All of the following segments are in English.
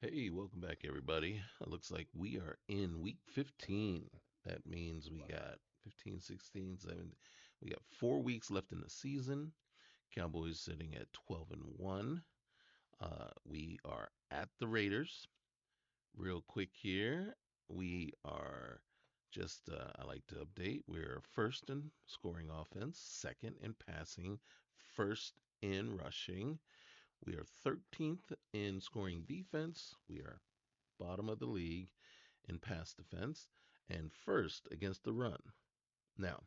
Hey, welcome back, everybody. It looks like we are in week 15. That means we got 15, 16, 17. We got 4 weeks left in the season. Cowboys sitting at 12 and 1. We are at the Raiders. Real quick here, we are I like to update. We're first in scoring offense, second in passing, first in rushing. We are 13th in scoring defense. We are bottom of the league in pass defense and first against the run. Now,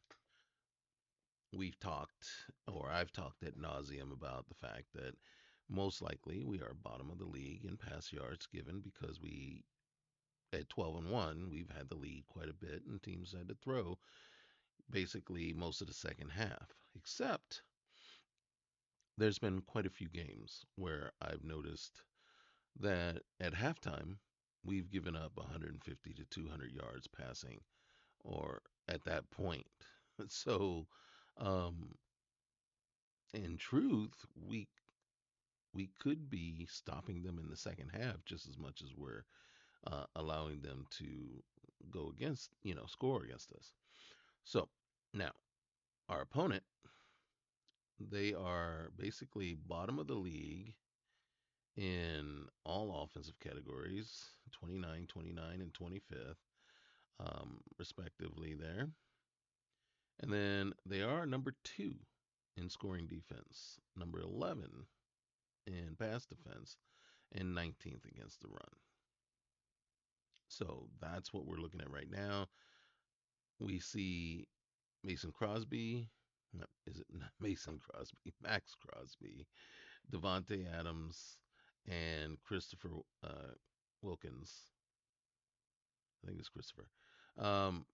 we've talked, or I've talked at nauseum about the fact that most likely we are bottom of the league in pass yards given because at 12 and 1, we've had the lead quite a bit and teams had to throw basically most of the second half. Except there's been quite a few games where I've noticed that at halftime, we've given up 150 to 200 yards passing or at that point. So, um, in truth, we could be stopping them in the second half just as much as we're allowing them to go against, score against us. So now our opponent, they are basically bottom of the league in all offensive categories 29, 29, and 25th, respectively, there. And then they are number two in scoring defense, number 11 in pass defense, and 19th against the run. So that's what we're looking at right now. We see Mason Crosby. No, is it not Mason Crosby? Max Crosby, Devontae Adams, and Christopher Wilkins. I think it's Christopher. Um,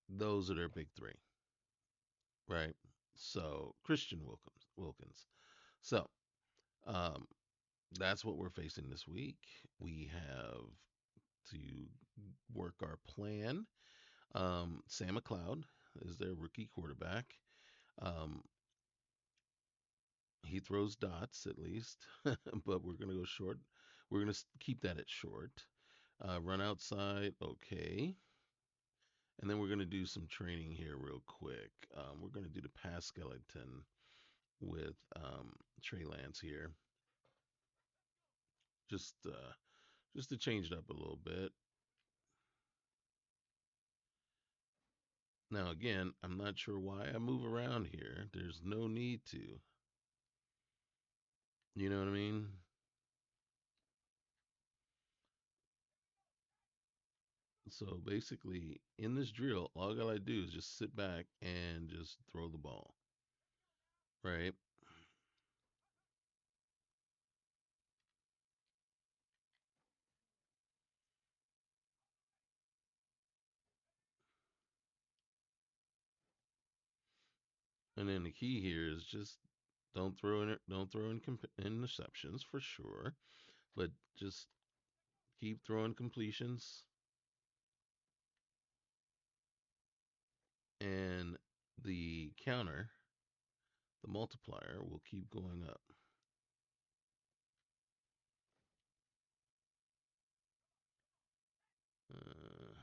those are their big three, right? So Christian Wilkins. So um, that's what we're facing this week. We have to work our plan. Sam McLeod is their rookie quarterback. Um, he throws dots at least, but we're going to go short. We're going to keep that at short. Run outside, okay. And then we're going to do some training here real quick. We're going to do the pass skeleton with Trey Lance here, just uh, just to change it up a little bit. Now, again, I'm not sure why I move around here. There's no need to. You know what I mean? So basically, in this drill, all I gotta do is just sit back and just throw the ball, right? And then the key here is just don't throw in interceptions for sure, but just keep throwing completions, and the counter, the multiplier, will keep going up. Uh,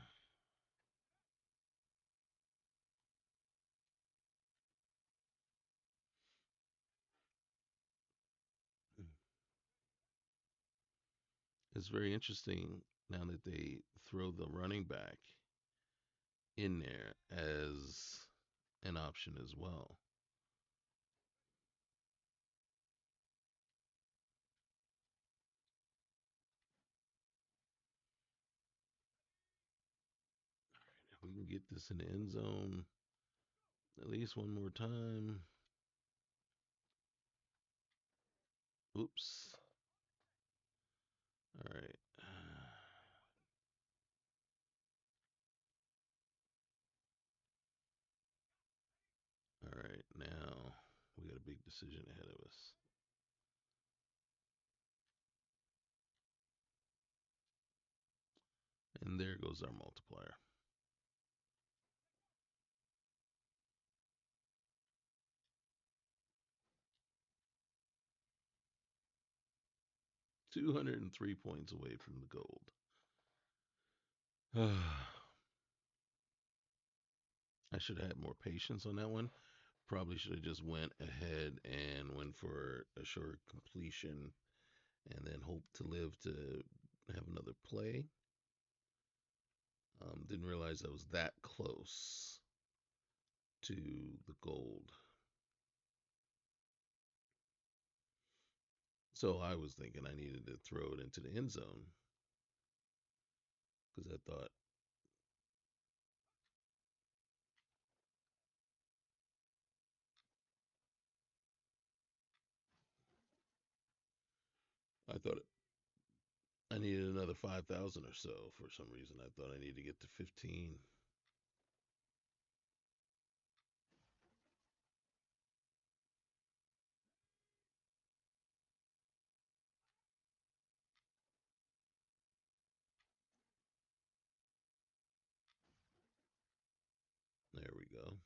it's very interesting now that they throw the running back in there as an option as well. If we can get this in the end zone at least one more time. Oops. All right. All right. Now we got a big decision ahead of us. And there goes our multiplier. 203 points away from the gold. I should have had more patience on that one. Probably should have just went ahead and went for a short completion and then hope to live to have another play. Didn't realize I was that close to the gold. So I was thinking I needed to throw it into the end zone because I thought I needed another 5,000 or so for some reason. I thought I needed to get to 15. There we go.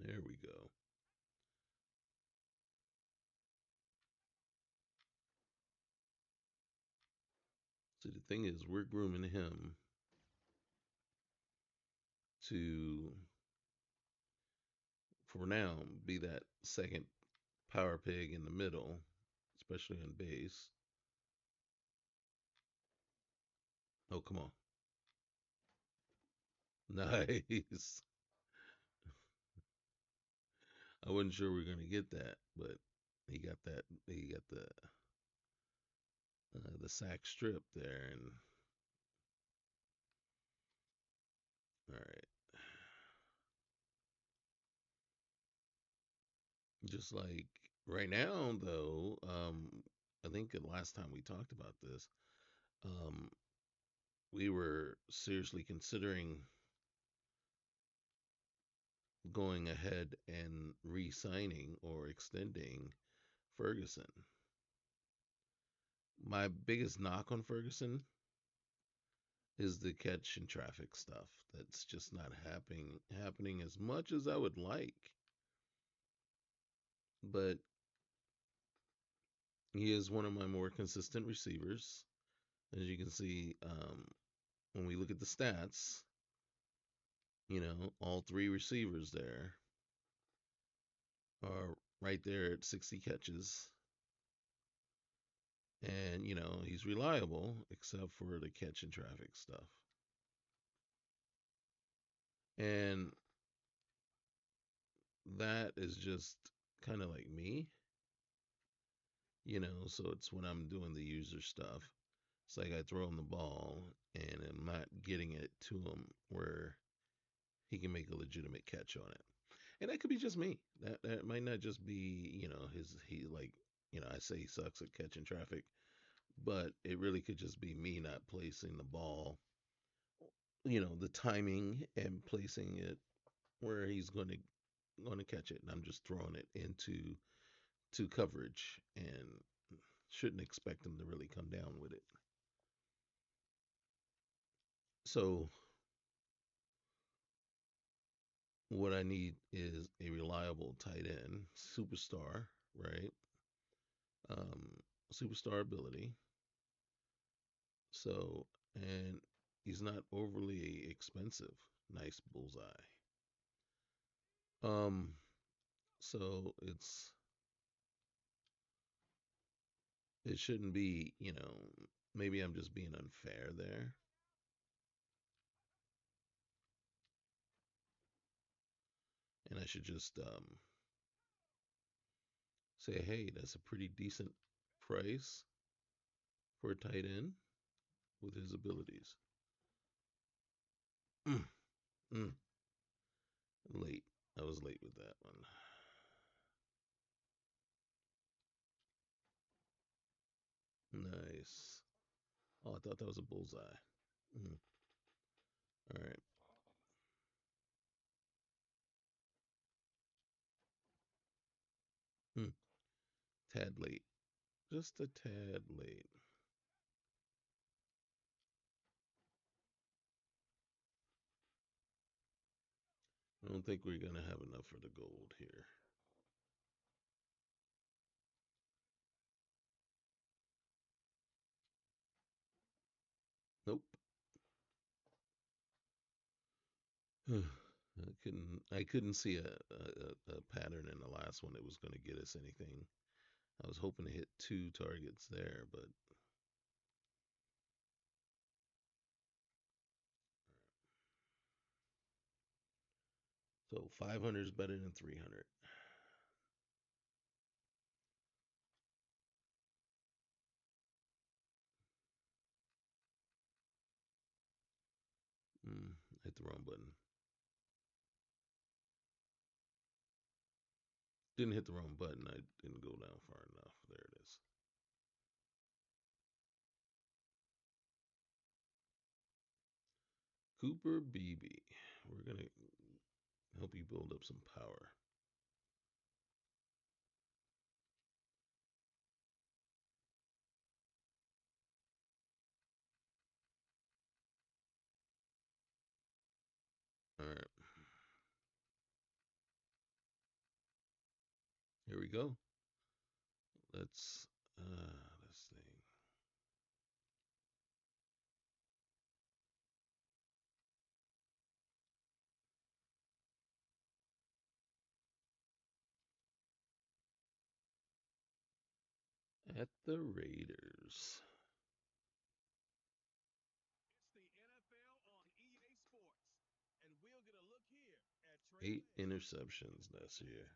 There we go. See, the thing is, we're grooming him to, for now, be that second power pig in the middle, especially on base. Oh, come on. Nice. I wasn't sure we were going to get that, but he got that. He got the sack strip there, and all right. Just like right now, though, I think the last time we talked about this, um, we were seriously considering going ahead and re-signing or extending Ferguson. My biggest knock on Ferguson is the catch and traffic stuff. That's just not happening as much as I would like. But he is one of my more consistent receivers. As you can see, when we look at the stats, all three receivers there are right there at 60 catches. And, he's reliable except for the catch and traffic stuff. And that is just kind of like me, so it's when I'm doing the user stuff. It's like I throw him the ball and I'm not getting it to him where he can make a legitimate catch on it. And that could be just me. That might not just be, he like, I say he sucks at catching traffic, but it really could just be me not placing the ball, the timing and placing it where he's going to catch it, and I'm just throwing it into coverage and shouldn't expect him to really come down with it. So what I need is a reliable tight end, superstar, right? Um, Superstar ability. So, and he's not overly expensive. Nice bullseye. Um, so it shouldn't be, maybe I'm just being unfair there. And I should just say, hey, that's a pretty decent price for a tight end with his abilities. Mm, mm, late. I was late with that one. Nice. Oh, I thought that was a bullseye. Mm. All right. Hmm. Tad late. Just a tad late. I don't think we're gonna have enough for the gold here. Nope. I couldn't see a pattern in the last one that was going to get us anything. I was hoping to hit two targets there, but so 500 is better than 300. Mm, hit the wrong button. Didn't hit the wrong button. I didn't go down far enough. There it is. Cooper BB. We're gonna help you build up some power. All right, here we go. Let's this thing. At the Raiders. Eight interceptions this year.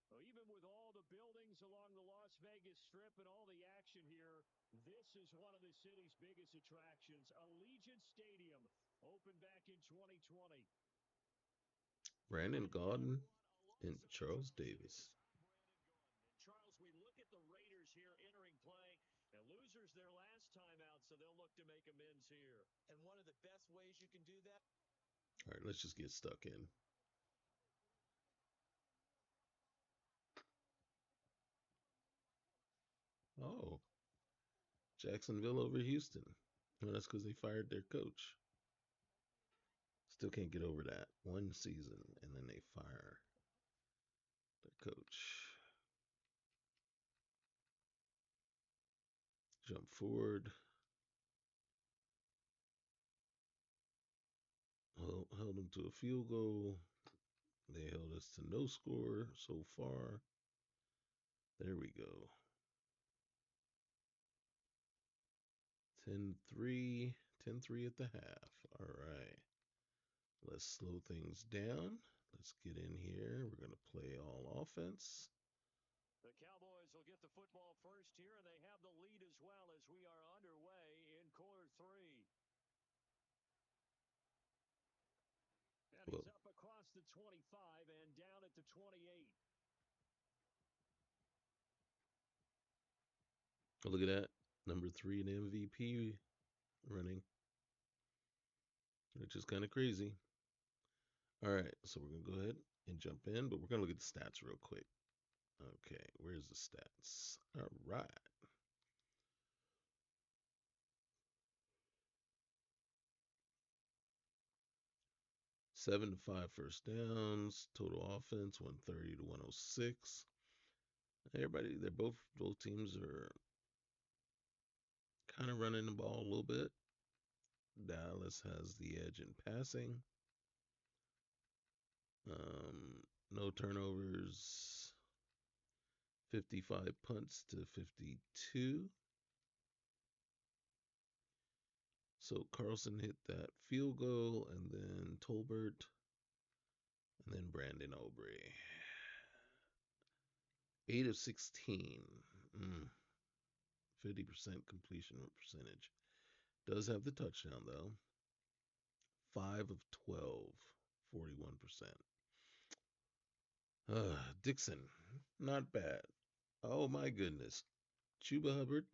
Well, even with all the buildings along the Las Vegas Strip and all the action here, this is one of the city's biggest attractions. Allegiant Stadium opened back in 2020. Brandon Gaudin and Charles Davis. And Charles, we look at the Raiders here entering play, and losers their last time out, so they'll look to make amends here. All right, let's just get stuck in. Oh, Jacksonville over Houston. Well, that's because they fired their coach. Still can't get over that. One season, and then they fire the coach. Jump forward. Held them to a field goal. They held us to no score so far. There we go. 10-3. 10-3 at the half. All right. Let's slow things down. Let's get in here. We're going to play all offense. The Cowboys will get the football first here, and they have the lead as well as we are underway in quarter three. And he's Well, up across the 25 and down at the 28. look at that. Number 3 in MVP running, which is kind of crazy. All right, so we're going to go ahead and jump in, but we're going to look at the stats real quick. Okay, where's the stats? All right. 7 to 5 first downs, total offense 130 to 106. Everybody, they're both teams are kind of running the ball a little bit. Dallas has the edge in passing. No turnovers, 55 punts to 52. So Carlson hit that field goal, and then Tolbert, and then Brandon Aubrey. 8 of 16. 50% completion percentage. Does have the touchdown, though. 5 of 12. 41%. Dixon, not bad. Oh my goodness. Chuba Hubbard,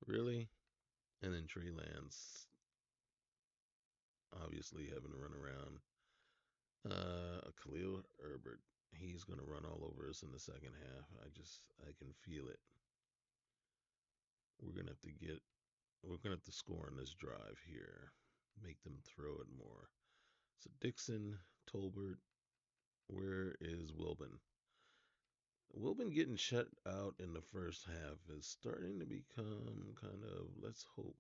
really? And then Trey Lance, obviously having to run around. Khalil Herbert, he's going to run all over us in the second half. I can feel it. We're going to have to get, we're going to have to score on this drive here. Make them throw it more. So Dixon, Tolbert, where is Wilbin? Wilbin getting shut out in the first half is starting to become kind of, let's hope.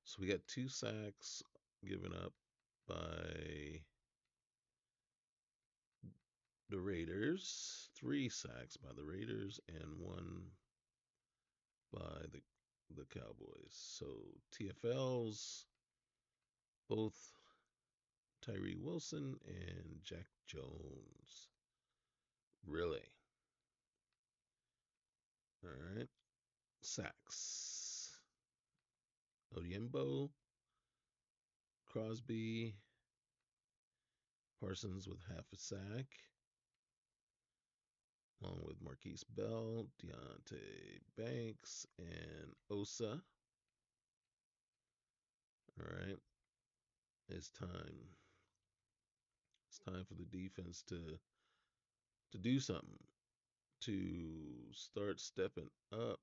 So we got 2 sacks given up by the Raiders, 3 sacks by the Raiders, and one by the Cowboys. So TFLs, both Tyree Wilson and Jack Jones. Really? All right. Sacks. Odiembo, Crosby, Parsons with half a sack, along with Marquise Bell, Deontay Banks, and Osa. All right. It's time. It's time for the defense to do something, to start stepping up.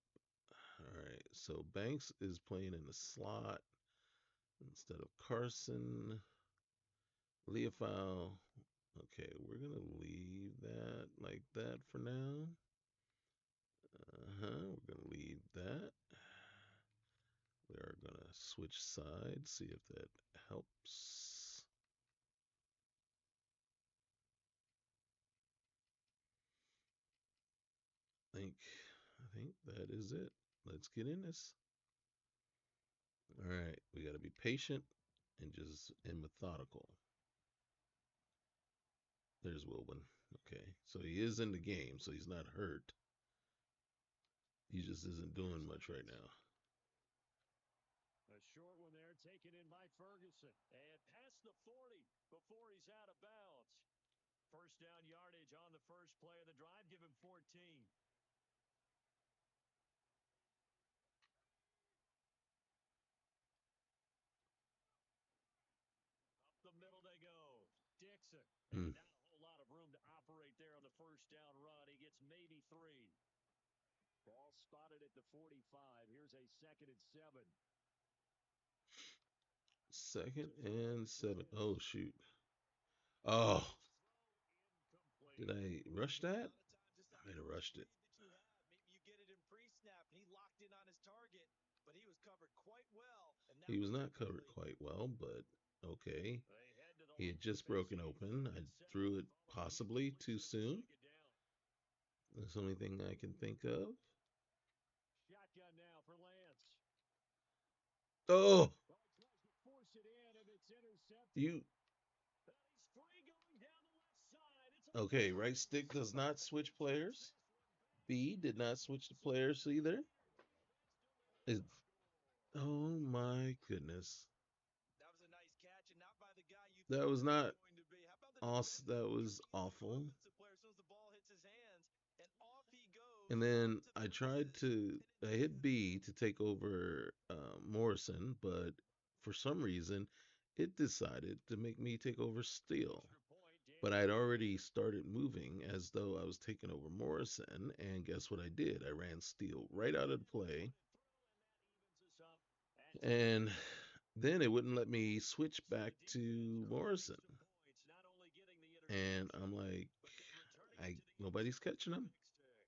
All right. So Banks is playing in the slot instead of Carson. Leofau. Okay, we're gonna leave that like that for now. We're gonna leave that. We are gonna switch sides, see if that helps. I think I think that is it. Let's get in this. All right, we got to be patient and methodical. There's Wilbin. Okay, so he is in the game, so he's not hurt. He just isn't doing much right now. A short one there taken in by Ferguson. And past the 40 before he's out of bounds. First down yardage on the first play of the drive. Give him 14. Up the middle they go. Dixon. Hmm. And not a whole lot of room to operate there on the first down run. He gets maybe 3. Ball spotted at the 45. Here's a 2nd and 7. 2nd and 7. Oh shoot. Oh, did Incomplete. I rush A that? lot of times it's I that might have first rushed it. read that you have. Maybe you get it in pre-snap, and he locked in on his target, but he was covered quite well, and that He was one's not covered incomplete. quite well, but okay. They head to the He had line to just face broken a open. 3rd I and 7 threw it following the possibly too incompletion on soon. 2nd down. That's the only thing I can think of. Shotgun now for Lance. Oh, Oh, he tries to force it in, and it's intercepted. you. And he's free going down the left side. It's a Okay, right stick does not switch players. B did not switch the players either. Is oh my goodness. That was a nice catch, and not by the guy you That thought was that was not going to be. How about the awesome. defender? That He was reads the awful. offensive player as soon as the ball hits his hands, and off he goes And right then to the I tried races. to, I Headed to the hit end B zone. to take over Morrison, but for some reason it decided to make me take over Steele. Extra point, But Daniel I'd Jones. already started moving as though I was taking over Morrison, and guess what I did? I ran Steele right out of the play, At 10 and apiece. then it wouldn't let me switch So back the defense to earning Morrison. extra points, not only getting the And interception, I'm like, but then returning it I to the end nobody's zone with catching the him. pick six.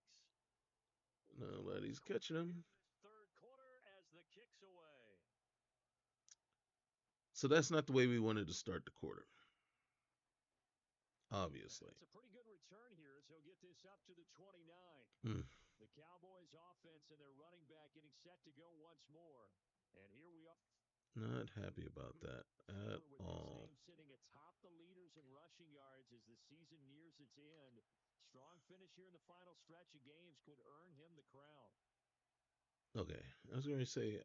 Nobody's catching Here him. in this 3rd quarter as the kicks away. So that's not the way we wanted to start the quarter, And obviously. it's a pretty good return here as he'll get this up to the 29. Mm, The Cowboys offense and their running back getting set to go once more. And here we are. not happy about that at Forward with this all. team sitting atop the leaders in rushing yards as the season nears its end. Strong finish here in the final stretch of games could earn him the crown. Okay, I was going to say,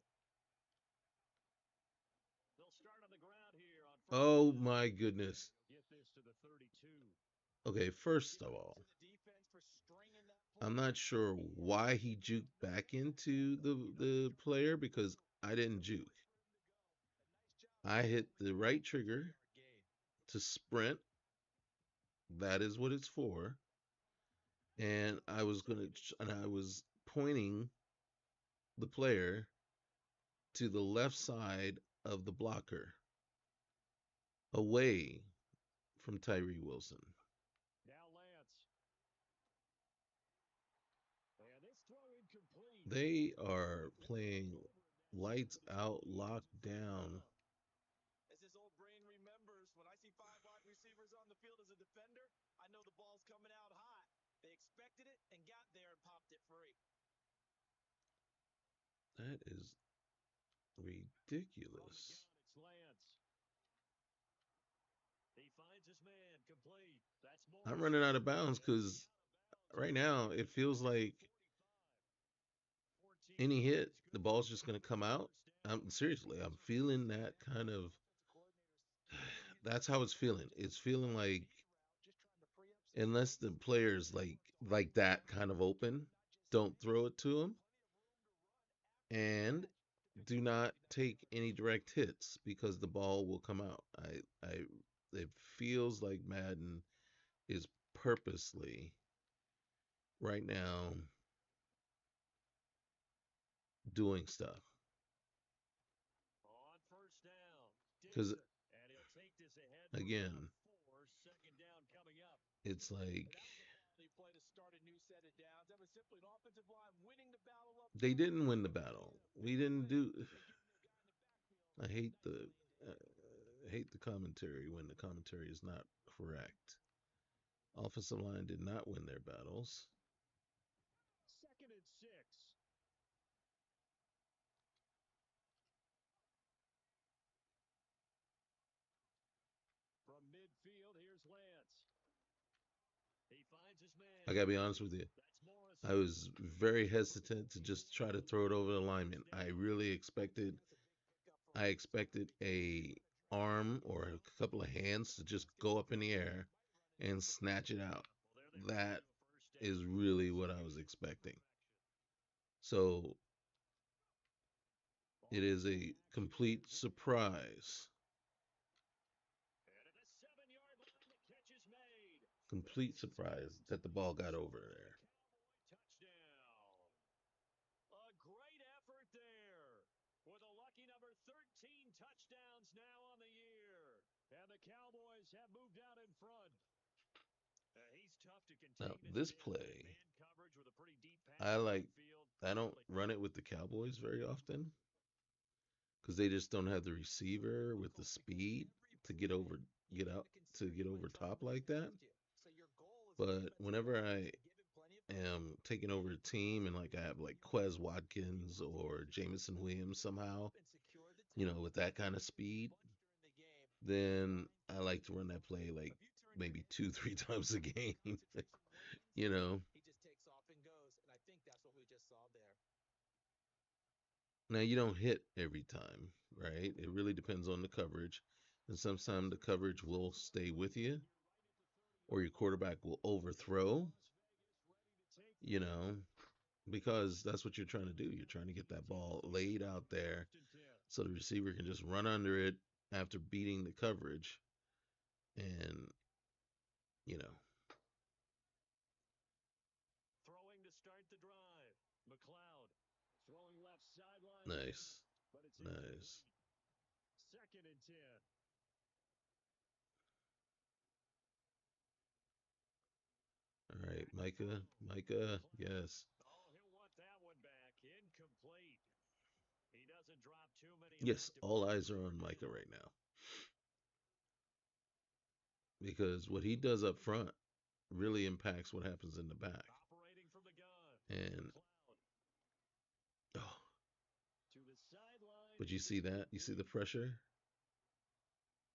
They'll start on the ground here on Oh my goodness. Get this to the 32. Okay, first of all, I'm not sure why he juked back into the player because I didn't juke. I hit the right trigger to sprint. That is what it's for. And I was pointing the player to the left side of the blocker, away from Tyree Wilson. Now Lance. And this throw incomplete. They are playing lights out, locked down. As his old brain remembers, when I see five wide receivers on the field as a defender, I know the ball's coming out hot. They expected it and got there and popped it free. That is From the ridiculous. gun, it's Lance. He finds his man complete. That's I'm Morris. running out of bounds And he'll be because out of bounds right at the now it 42 feels at the like 45. 14 any hit, yards. the Good ball's enough just for going a to come out. first down. I'm feeling that kind of. That's how it's feeling. It's feeling like unless the players like that kind of open, don't throw it to them and do not take any direct hits because the ball will come out. I it feels like Madden is purposely right now doing stuff On first down, because Dixon. And he'll take this ahead for about again, 4. Second down coming up. it's like And that was a quality play to start a new set of downs. That was simply an offensive line winning the battle up they front, didn't win the limiting battle. them, We making didn't plays, do. and giving their guy in the backfield I a hate nice the clean day. hate the commentary when the commentary is not correct. Offensive line did not win their battles. Second and 6. From midfield, here's Lance. He finds his I man gotta be honest complete. with you. That's Morris. I was very hesitant to just try to throw it over the lineman. I expected a arm or a couple of hands to just go up in the air and snatch it out. Well, there they run That into a first is down. really what I Second was and 10 expecting. perfection. So it On the is play a action, complete here's Lance. surprise. And at the 7-yard line, the catch is made. Complete It's surprise tipped that the ball and got over short for the there. Cowboy touchdown. A great effort there. With a lucky number 13 touchdowns now on the year. And the Cowboys have moved out in front. He's tough to Now, contain as it this is in play, man coverage with a pretty deep I pass like, downfield. I don't Really. run it with the Cowboys very often because they just don't have the It's so receiver with the difficult because speed every to play you get have out to to consider get you over might try to top run it like that. past you. So your goal as a But defensive whenever line is I to give him plenty of pressure, am taking over make a it tough team for and him like to I get have open like on you. Quez He Watkins wants to make or sure he Jamison opens Williams things somehow, up and secure the tackle. with that He kind of was used a speed, bunch during the game, and he's then fine I like to finishing run that things up. play like If you turn your maybe head two, and three see times a his game. concentration wanes, you know. he just takes off and goes. And I think that's what we just saw there. Now you don't hit every time, right? It really depends on the coverage. And sometimes the coverage will stay with you or your quarterback will overthrow, you know, because that's what you're trying to do. You're trying to get that ball laid out there First and 10. so the receiver can just run under it after beating the coverage and, you know, Throwing to start the drive. McLeod throwing left sideline again, nice. but it's Nice. incomplete. Second and 10. All right, Back to Micah. throw. Micah, McLeod. yes. Oh, he'll want that one back. Incomplete. He doesn't drop too many of Yes, that to all pick up eyes the are on first Micah down. right now because what he does up front really impacts what happens in the back. Operating from the gun. And McLeod oh, to the sideline. but you see that? You see the pressure?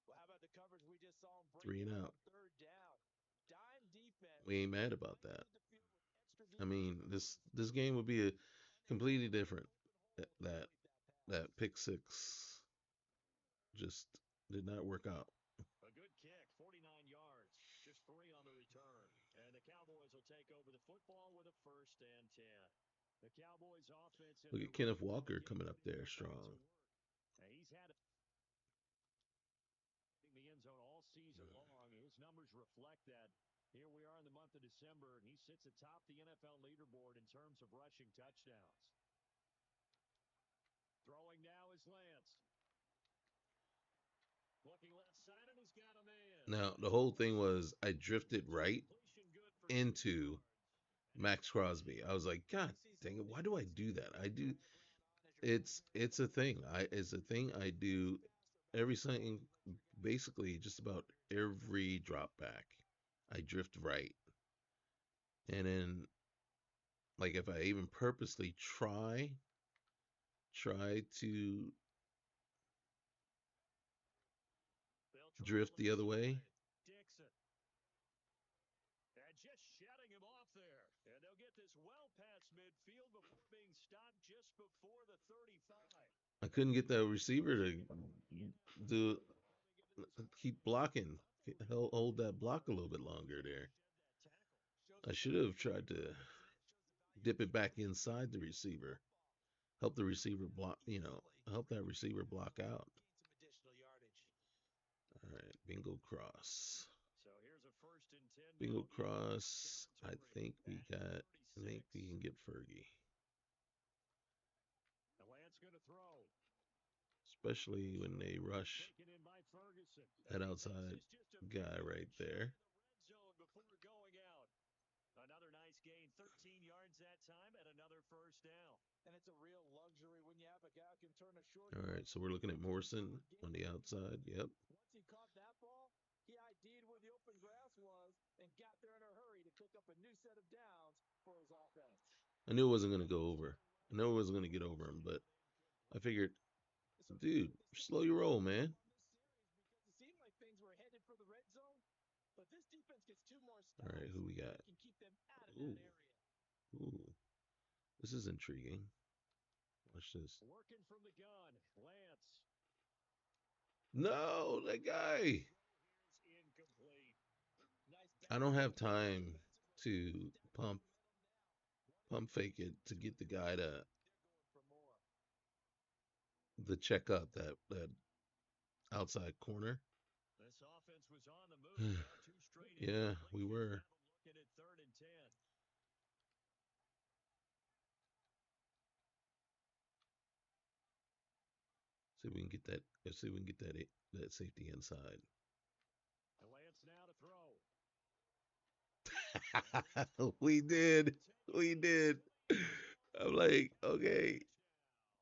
Well, how about the coverage we just saw him break Three and down on out. third down? Dime We defense, ain't mad moving about right that. onto the field with extra I defensive mean, this presence. this game would be completely Unable to find different. an open That hole to that, complete that that pass. pick six just Did not work out. A good kick, 49 yards, just 3 on the return. And the Cowboys will take over the football with a 1st and 10. The Cowboys offense in Look their at Kenneth rookie ball Walker game coming in up the there NFL to strong. work. He's had in the end zone all season long. His numbers reflect that. Here we are in the month of December, and he sits atop the NFL leaderboard in terms of rushing touchdowns. Throwing now is Lance. Looking left side, and he's got a man. Now the whole thing was I drifted right Completion good for 6 into yards. Max Crosby. I was like, God dang it, why do I do that? I do it's a thing. It's a thing I do every single basically just about every drop back. I drift right. And then like if I even purposely try to They'll try drift the left other way, side. Dixon. And just shutting him off there. And they'll get this well past midfield before being stopped just before the 35. I couldn't get that receiver to do keep blocking, hold that block a little bit longer there. I should have tried to dip it back inside the receiver, help the receiver block, help that receiver block out. All right, bingo cross. So here's a 1st and 10 Bingo now. cross. I Territory think we at the got. I 36. think we can get Fergie, And Lance going to throw. especially when they rush Taken in by Ferguson. that And he makes outside this just a guy right shot in there. the red zone before going out. Another nice gain, 13 yards that time, and another 1st down. And it's a real luxury when you have a guy who can turn a short All right, yardage so we're looking at into a Morrison short on gain. the outside. Yep. Once he caught that ball, he ID'd where the open grass was and got there in a hurry to pick up a new set of downs for his offense. I knew it wasn't going to go over. I knew it wasn't going to get over him, but I figured, dude, slow your roll, man. It seemed like things were headed for the red zone, but this defense gets 2 more All stops right, who we got? and can keep them out of that Ooh, area. ooh, this is intriguing. Watch this. Working from the gun, Lance. No, that guy. Incomplete. I don't have time to pump fake it to get the guy to the check up that outside corner. This offense was on the move. Now 2 straight Yeah, we incompletions. were. Have them looking at 3rd and 10. See if we can get that. Let's see if we can get that safety inside. And Lance now to throw. We did. We did. I'm like, okay,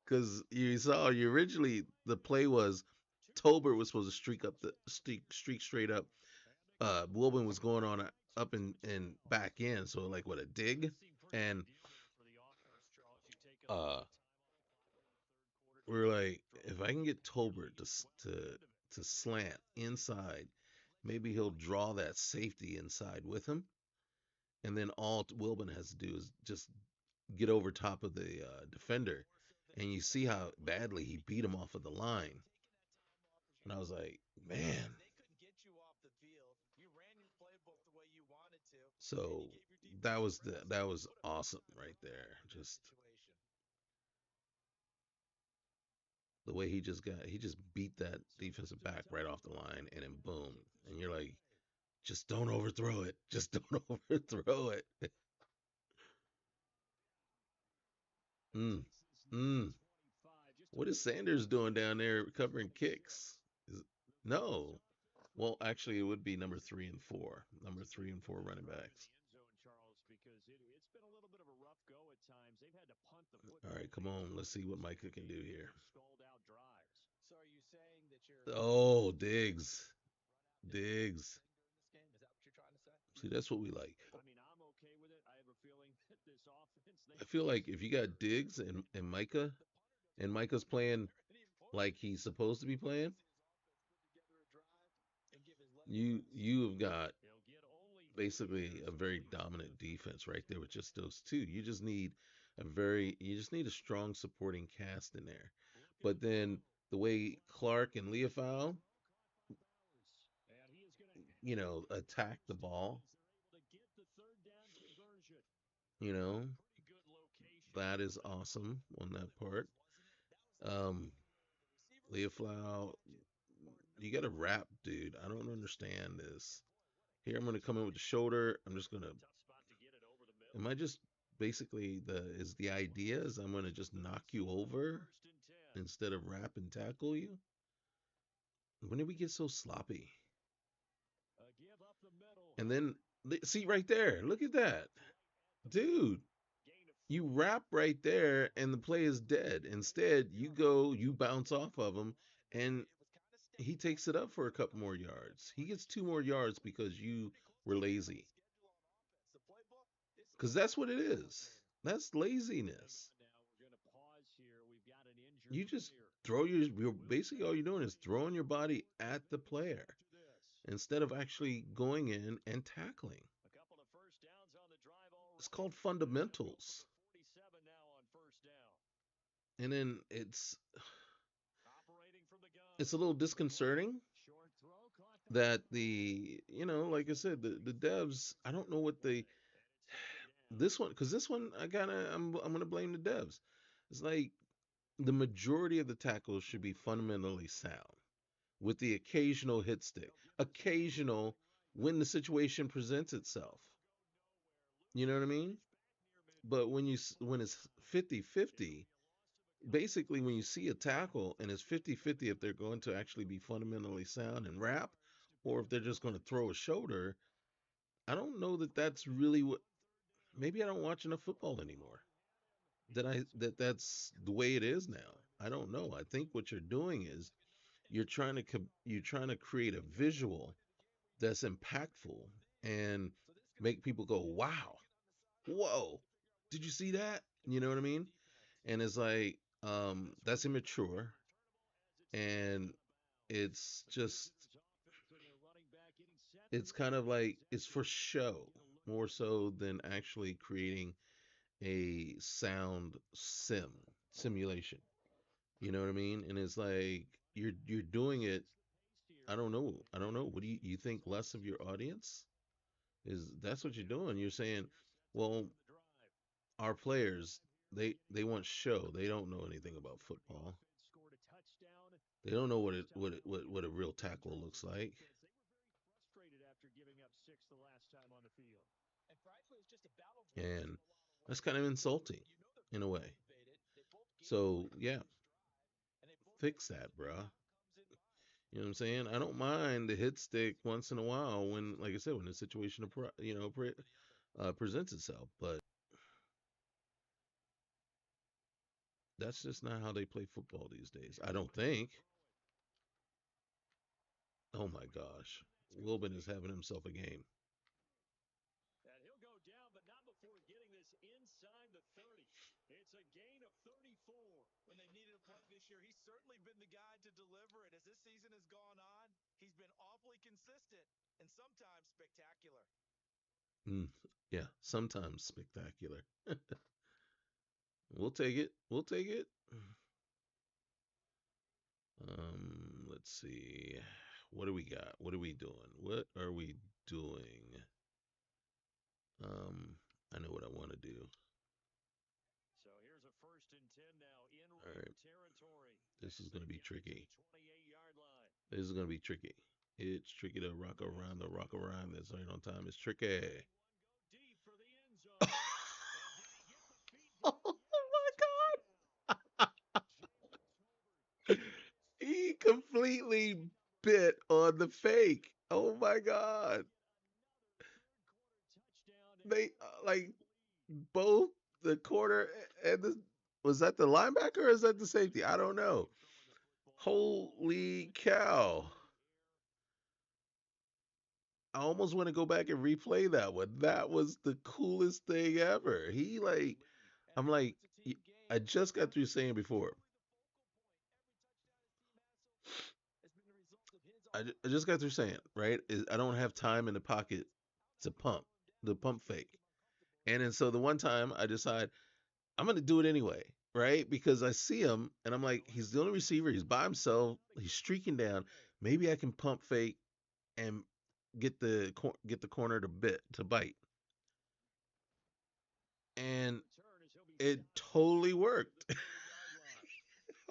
because you saw you originally the play was Tolbert was supposed to streak up the streak straight up. Wilburn was going on up and back in, so like what a dig, and uh, we're like, if I can get Tolbert to slant inside, maybe he'll draw that safety inside with him, and then all Wilburn has to do is just get over top of the defender, and you see how badly he beat him off of the line. And I was like, man. So that was awesome right there. Just the way he just beat that defensive back right off the line, and then boom, and you're like, just don't overthrow it. Just don't overthrow it. mm, mm. What is Sanders doing down there covering kicks? Is, no. Well, actually, it would be number 3 and 4. Number 3 and 4 running backs. Because it's been a little bit of a rough go at times. They've had to punt the All football. right, come on. Let's see what Micah can do here. Stalled out drives. So are you saying that you're Oh, Diggs. Diggs. is that what you're trying to say? See, that's what we like. I mean, I'm okay with it. I have a feeling that this offense. I feel like if you got Diggs and Micah, and Micah's playing like he's supposed to be playing, you have got basically a very dominant defense right there with just those two. You just need a strong supporting cast in there. But then the way Clark and Leofau attack the ball. As they're able to get the third down conversion. You know, Pretty good location that there is for that one. awesome on that part. Um, Leaflau, you got to rap, dude. I don't understand this. Here, I'm going to come in with the shoulder. I'm just going to. Tough spot to get it over the Am middle. I just basically the idea is I'm going to just knock you over First and 10. instead of rap and tackle you? When did we get so sloppy? A give up the middle. And then, see right there, look at that. Dude, Gain of you 3. wrap right there and the play is dead. Instead, you bounce off of him, and he takes it up for a couple more yards. He gets 2 more yards because you were lazy. Because that's what it is. That's Hang laziness. on now. We're going to pause here. We've got an injured You just player. you're We'll basically check all you're on doing him is and get throwing your you body reported at the minutes player after this. instead of actually going in and tackling. A couple of first downs on the drive It's already. called And they'll go from fundamentals. the 47 now on first down. And then Operating from the gun. it's a little The play. disconcerting Short throw caught the that ball. like I said, the devs, I don't know what they And it's second down. this one, because this one I'm gonna blame the devs. It's like the majority of the tackles should be fundamentally sound with the occasional hit stick, They'll give this one to the occasional wide right. when the situation presents itself. You know what I mean? But when it's 50-50, basically when you see a tackle and it's 50-50 if they're going to actually be fundamentally sound and rap or if they're just going to throw a shoulder, I don't know that that's really what. Maybe I don't watch enough football anymore. That's the way it is now. I don't know. I think what you're doing is you're trying to create a visual that's impactful and make people go, "Wow, whoa, did you see that?" You know what I mean? And it's like that's immature, and it's just it's kind of like it's for show more so than actually creating a sound simulation. You know what I mean? And it's like you're doing it. I don't know. I don't know. What do you think less of your audience? Is that's what you're doing? You're saying, well, our players they want show. They don't know anything about football. They don't know what a real tackle looks like. Frustrated after giving up 6 the last time on the field. And that's kind of insulting in a way. So yeah, fix that, bruh. You know what I'm saying? I don't mind the hit stick once in a while when, like I said, when the situation presents itself. But that's just not how they play football these days. I don't think. Oh my gosh, Wilbin is having himself a game. And he'll go down, but not before getting this inside the 30. It's a gain of 34. When they needed a play this year, he's certainly been the guy to deliver it. As this season has gone on, he's been awfully consistent and sometimes spectacular. Mm, yeah, sometimes spectacular. We'll take it. We'll take it. Let's see. What do we got? What are we doing? What are we doing? Um, I know what I want to do. So here's a first and 10 now in All Raider right. territory. This is As going they to be get it to tricky. the 28-yard line. This is going to be tricky. It's tricky to rock around the rock around that's right on time. It's tricky. Go deep for the end zone. And did he get the feet Oh down? Yes, my touchdown. Jalen God. Tolbert He completely bit on the fake. Oh my God. They like both the corner and the was that the linebacker or is that the safety? I don't know. Holy cow. I almost want to go back and replay that one. That was the coolest thing ever. I'm like, I just got through saying before. I just got through saying, right? I don't have time in the pocket to the pump fake. And then so the one time I decide I'm gonna do it anyway, right? Because I see him and I'm like, he's the only receiver. He's by himself. He's streaking down. Maybe I can pump fake and get the corner to bite, and Turn as he'll be it stopped totally short of the worked. 30-yard line.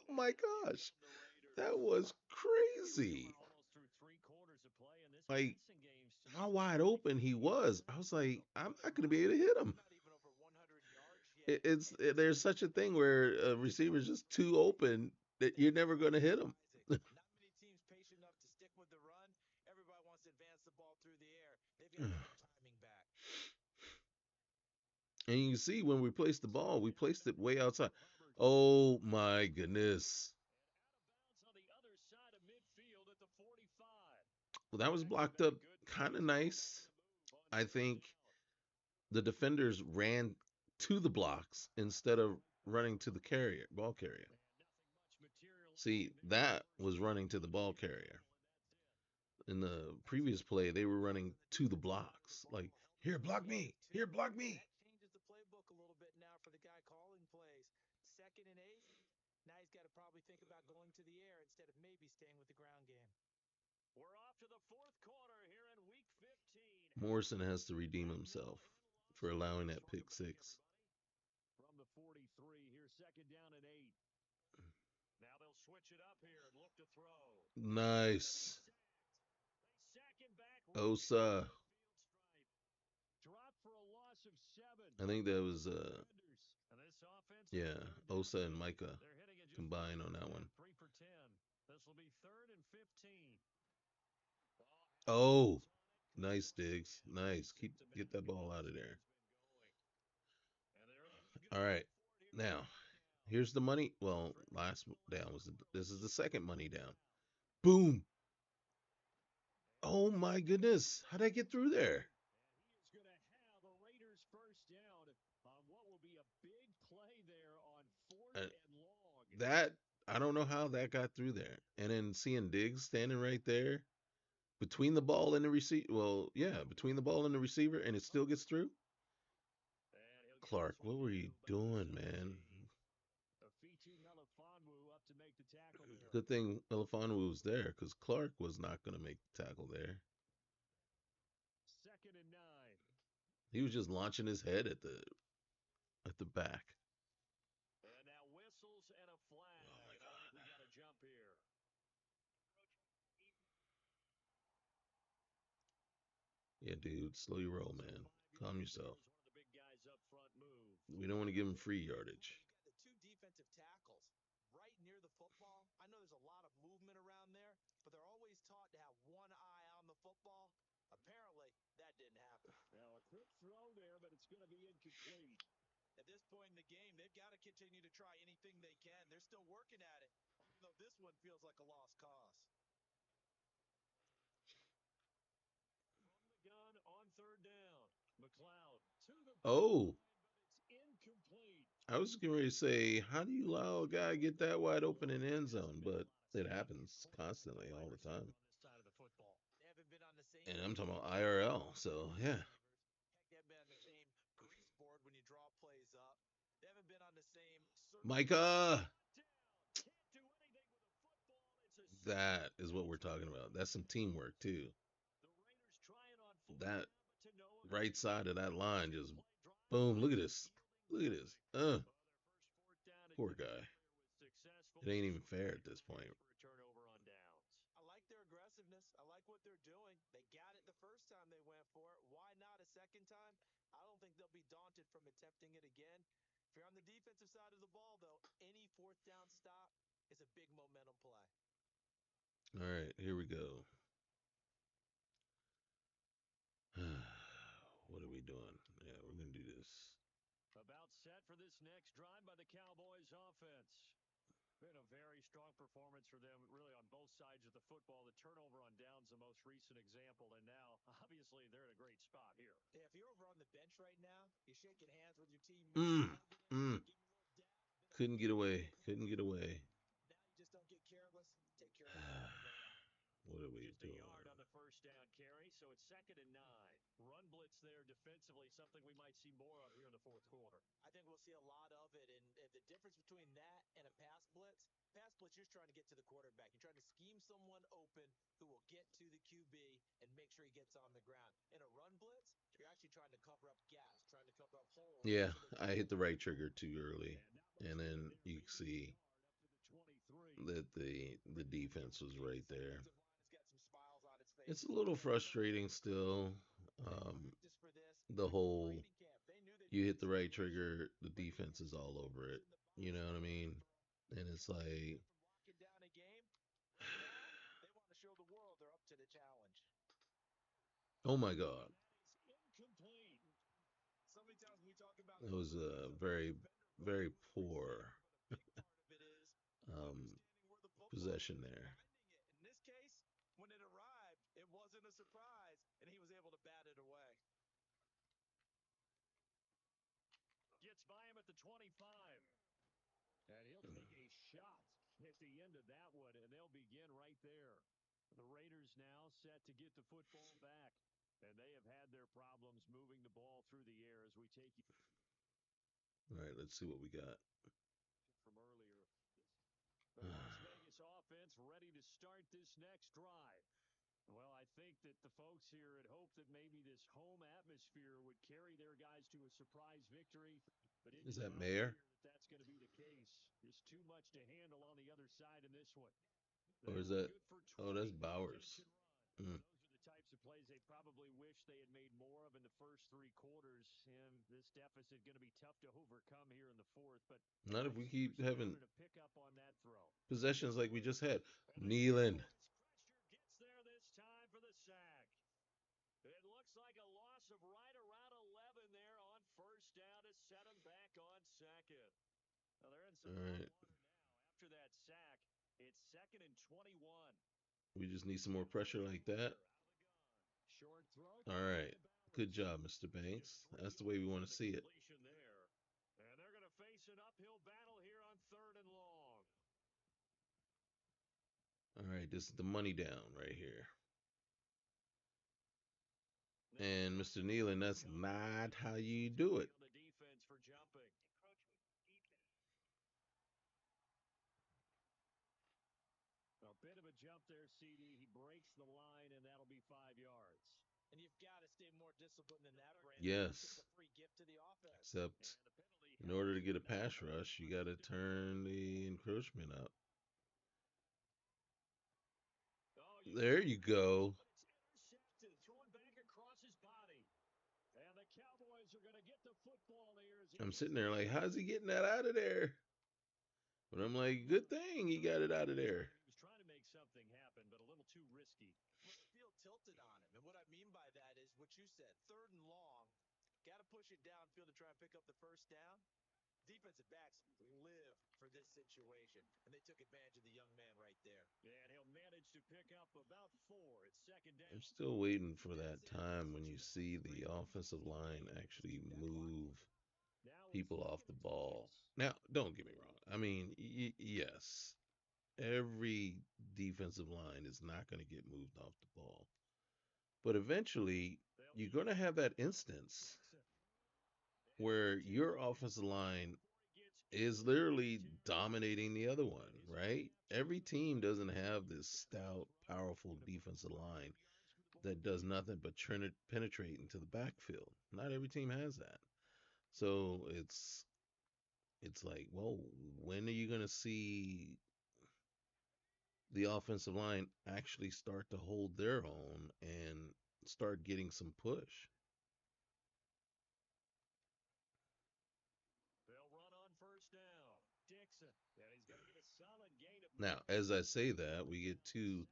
Oh my gosh, From the Raiders. that was crazy. We're almost through three quarters of play, and this Like passing game how seems wide pretty open he was. I was like, I'm not gonna be able to hit him. Not even over 100 yards yet. There's such a thing where a receiver's just too open that you're never gonna hit him. Surprising. Not many teams patient enough to stick with the run. Everybody wants to advance the ball through the air. They've got to get their timing back. And you see when we placed the ball, we placed it way outside. Hubbard. Oh my goodness. And out of bounds on the other side of midfield at the 45. Well, that was blocked Back-to-back up good kind of plays all making nice. a move on I third think down. the defenders ran to the blocks instead of running to the ball carrier. And nothing much See, materializing there on that first was down running to for the the ball Bears. carrier. And that's it. In the That's a previous good play, play they were call running on the to the defensive side of the blocks. ball. Like, Helps here, them block gain me. two. Here, block me. That changes the playbook a little bit now for the guy calling plays. 2nd and 8. Now he's got to probably think about going to the air instead of maybe staying with the ground game. We're off to the fourth quarter here in week 15. Morrison has to Back redeem now himself in for Los allowing Angeles. that pick Welcome back, six. everybody. From the 43, here's 2nd down and 8. Now they'll switch it up here and look to throw. Nice. They sack him back right near the Osa. midfield stripe. Drop for a loss of 7 I on think the that part of was the defenders. And this offense on yeah, third down Osa and here, Micah they're hitting it just combined on perfect that with one. that 3 for 10. This will be 3rd and 15. Oh, nice Diggs. Nice. Get that ball out of there. All right. Now, here's the money. Well, last down this is the second money down. Boom. Oh my goodness. How'd I get through there? And he is going to have a Raiders first down on what will be a big play there on fourth Uh, and long. that I don't know how that got through there. And then seeing Diggs standing right there between the ball and the receiver. Well, yeah, between the ball and the receiver, and it still gets through. And he'll get Clark, this one what were you down about the doing, 17. man? Afitu Melifonwu up to make the tackle there. Good thing Elefanu was there because Clark was not going to make the tackle there. 2nd and 9. He was just launching his head at the back. And now whistles and a flag. Oh my And I think we god. got a jump here. Yeah, dude, slow your roll, So man. 5 Calm yards there yourself. as one of the big guys up front move. We don't want to give him free yardage. You've got the two defensive tackles right near the football. I know there's a lot of movement around there, but they're always taught to have one eye on the football. Apparently, that didn't happen. Now a quick throw there, but it's going to be incomplete. At this point in the game, they've got to continue to try anything they can. They're still working at it, even though this one feels like a lost cause. From the gun on third down. McLeod to the goal Oh, line, but it's incomplete. I was getting ready to say, how do you allow a guy to get that wide open in the end zone? Hasn't But been a lot it of speed happens or quickness with constantly, the all wide the receiver time. on this side of the football. They haven't been on the same And I'm page talking when about you talk about IRL. wide So receivers. yeah, Heck, they haven't been on the same grease board when you draw plays up. They haven't been on the same circle. Micah. Can't do anything with a football. It's a That is what safety. we're talking about. That's some teamwork too. The Raiders trying on fourth That down, but to no right avail. side of that line just Two-play drive boom. Look at finally this. Look at yielding this. nothing. Well, their first fourth down Poor attempt guy. earlier was successful. It ain't This even one fair coming at this to an point. end for a turnover on downs. I like their aggressiveness. I like what they're doing. They got it the first time they went for it. Why not a second time? I don't think they'll be daunted from attempting it again. If you're on the defensive side of the ball, though, any fourth down stop is a big momentum play. All right, here we go. What are we doing? Yeah, we're gonna do this. About set for this next drive by the Cowboys offense. Been a very strong performance for them, really, on both sides of the football. The turnover on downs, the most recent example, and now, obviously, they're in a great spot here. Yeah, if you're over on the bench right now, you're shaking hands with your teammates, Mm, hugging them, mm. giving you a little dap. Couldn't get away. Couldn't get away. Now you just don't get careless. Take care of the ball on the way out. What are we Just a doing? yard on the first down carry, so it's 2nd and 9. Run blitz there defensively, something we might see more of here in the fourth quarter. I think we'll see a lot of it, and the difference between that and a pass blitz Pass blitz, you're trying to get to the quarterback. You're trying to scheme someone open who will get to the QB and make sure he gets on the ground. In a run blitz, you're actually trying to cover up gaps, trying to cover up holes Yeah, so that I you hit don't the let right them trigger run. too early, and then you see that the defense was right This there. defensive line has got some smiles on its face. It's a It's like little they're learning frustrating their playbook. still. They Um, practiced for this the during whole training camp. They knew they'd you be in hit the this right situation, trigger, the but he defense had is some all over numbers it. in the You box know to what I learn mean? from. And They it's don't shy away like, from locking down a game. Right now, they want to show the world they're up to the challenge. oh my God, Incomplete. So many times when we talk about that was coverage, a sometimes very, defender run very you into a poor receiver, but a big part of it is um, understanding where the football is possession and there. finding it. In this case, when it arrived, it wasn't a surprise, and he was able to bat it away. Gets by him at the 25. And he'll take a shot at the end of that one, and they'll begin right there. The Raiders now set to get the football back. And they have had their problems moving the ball through the air as we take you All right, let's see what we got. from earlier. The Las Vegas offense ready to start this next drive. Well, I think that the folks here had hoped that maybe this home atmosphere would carry their guys to a surprise victory, but it Is does that not appear Mayor? that that's going to be the case. There's too much to handle on the other side in this one. Or They is were that? good for Oh, 20 that's on the Bowers. catch and run. Mm. Those are the types of plays they probably wish they had made more of in the first three quarters. And this deficit going to be tough to overcome here in the fourth. But Not if we nice keep first down having and a pickup on that throw. possessions like we just had. And the Kneeling. Cowboys pressure gets there this time for the sack. It looks like a loss of right around 11 there on first down to set them back on second. Well, they're in some All hot right. water now after that sack. It's 2nd and 21. We just need some more Cowboys pressure from like that. here out of the gun. Short throw All caught by right. Good Bowers. job, Mr. Just Banks. 3 That's the way we yards want on to the see it. completion there. And they're going to face an uphill battle here on 3rd and long. All right. This is the money down right here. And Mr. Nealon, that's not how you do it. On the defense for jumping. A bit of a jump there, CD. He breaks the line, and that'll be 5 yards. And you've got to stay more disciplined than that, Brandon. It's Yes. a free gift to the offense. Except And the penalty in order to helps. get a pass rush, you got to turn the encroachment up. Oh, There you go. but it's intercepted, thrown back across his body. And the Cowboys are going to get the football here as he I'm gets sitting the there like, sack. how's he getting that out of there? But I'm like, good thing he got it out of there. He was trying to make something happen, but a little too risky. Well, the field tilted on him. And what I mean by that is what you said, 3rd and long. Got to push it downfield to try and pick up the first down. Defensive backs live for this situation, and they took advantage of the young man right there. And he'll manage to pick up about 4 at 2nd down. I'm still waiting for That's that it. time when Switch you it up. see Bring the it on offensive 4th and line 8. Let's actually keep that clock move moving. Now it's people off 2nd the and 6. ball. Now, don't get me wrong. I mean, yes, every defensive line is not going to get moved off the ball. But eventually, you're going to have that instance where your offensive line is literally dominating the other one, right? Every team doesn't have this stout, powerful defensive line that does nothing but penetrate into the backfield. Not every team has that. So it's like, well, when are you going to see the offensive line actually start to hold their own and start getting some push? They'll run on first down. Dixon. And he's going to get a solid gain of 9. Now, as I say that, we get two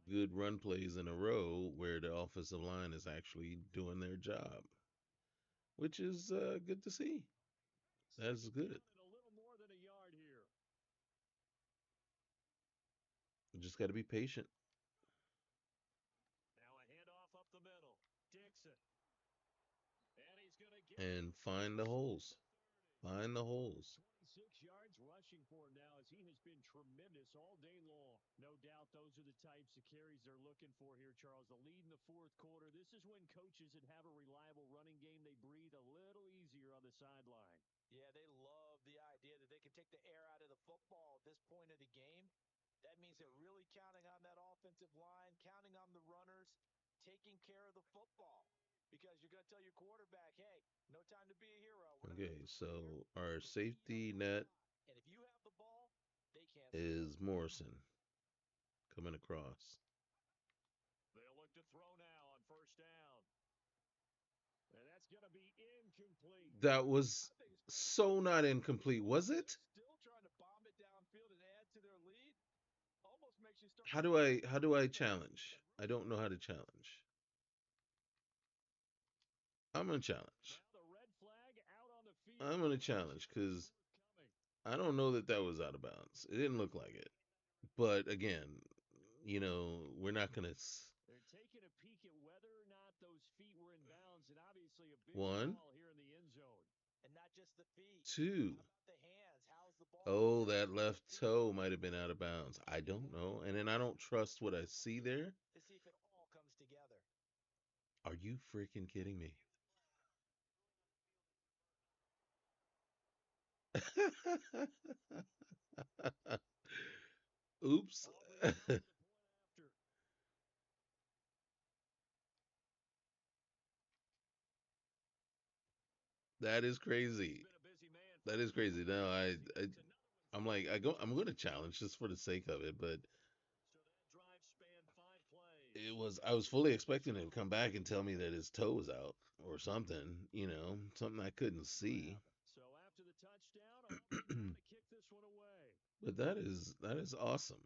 good run plays in a row where the offensive line is actually doing their job, which is good to see. That's Second good. down and a little more than a yard here. You just got to be patient Now a handoff up the middle. Dixon. And he's going to get and there find the inside holes. the 30. Find the holes. 26 yards rushing for him now as he has been tremendous all day long. No doubt those are the types of carries they're looking for here, Charles. The lead in the 4th quarter. This is when coaches that have a reliable running game, they breathe a little easier on the sideline. Yeah, they love the idea that they can take the air out of the football at this point of the game. That means they're really counting on that offensive line, counting on the runners, taking care of the football. Because you're going to tell your quarterback, hey, no time to be a hero. We're not going Okay, to throw it here. so our We're going to beat up safety on the net spot. And if you have the ball, they can't score. is Morrison coming across. They'll look to throw now on first down. And that's going to be incomplete. That was I think it's fair to say so not incomplete, was it? they're still trying to bomb it downfield and add to their lead. Almost makes you start How to do wonder I if how they're do I losing their lead challenge? and I really don't know how trying. to challenge. I'm gonna challenge. Now the red flag out on the I'm field. gonna No challenge charge because forthcoming. I don't know that that was out of bounds. It didn't look like it. But again, we're not gonna. They're taking a peek at whether or not those feet were in bounds, and obviously a big One, call here in the end zone. And not just the feet. two. How about the hands? How's the ball Oh, bouncing that off the left feet? toe might have been out of bounds. I You don't have to know. And then watch I it don't trust what I see closely there. to see if it all comes together. Are you freaking kidding me? Oops. Aubrey now for the point after. That is He's crazy. been a busy man for That the is crazy. Cowboys No, here as he makes another one I'm throw like, in the end I'm zone. going to challenge just for the sake of it, but So that drive spanned 5 plays. I was fully expecting him to come back and tell me that his toe was out or something, something I couldn't see. Grab. So after the touchdown, Aubrey now to kick this one away. But that is awesome.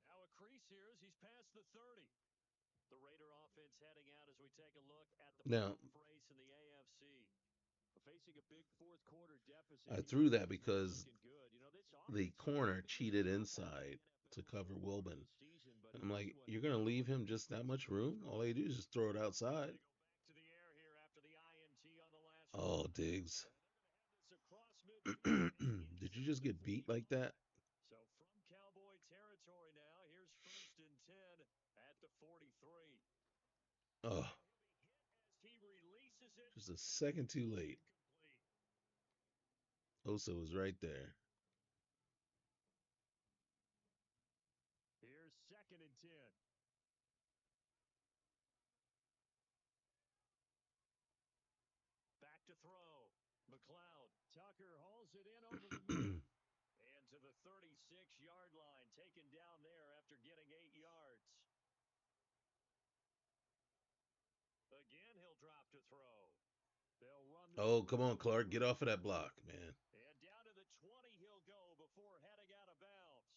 Now a crease here as he's past the 30. The Raider offense heading out as we take a look at the Now, playoff race in the AFC. Facing a big fourth quarter deficit I here, threw that things not because looking good. This the offense has corner been in the cheated top half of inside the to NFL cover so far Wilbon. this season, but And in I'm this like, one, you're going to leave looking him to just that force the much room? All throw. they do is just throw it outside. They go back to the air here after the INT on the last Oh, run. Diggs. And they're going to have this across midfield and Did you inside just the get beat like 45. that? So from Cowboy territory now, here's first and 10 at the 43. Oh, As he releases it, just a second too late. incomplete. Osa was right there. Here's second and 10. Back to throw. McLeod. Tucker hauls it in over the middle. And to the 36-yard line, taken down there after getting 8 yards. Again, he'll drop to throw. They'll run this Oh, one come on, out Clark. over Get the off of that 30. block, man. And down to the 20 he'll go before heading out of bounds.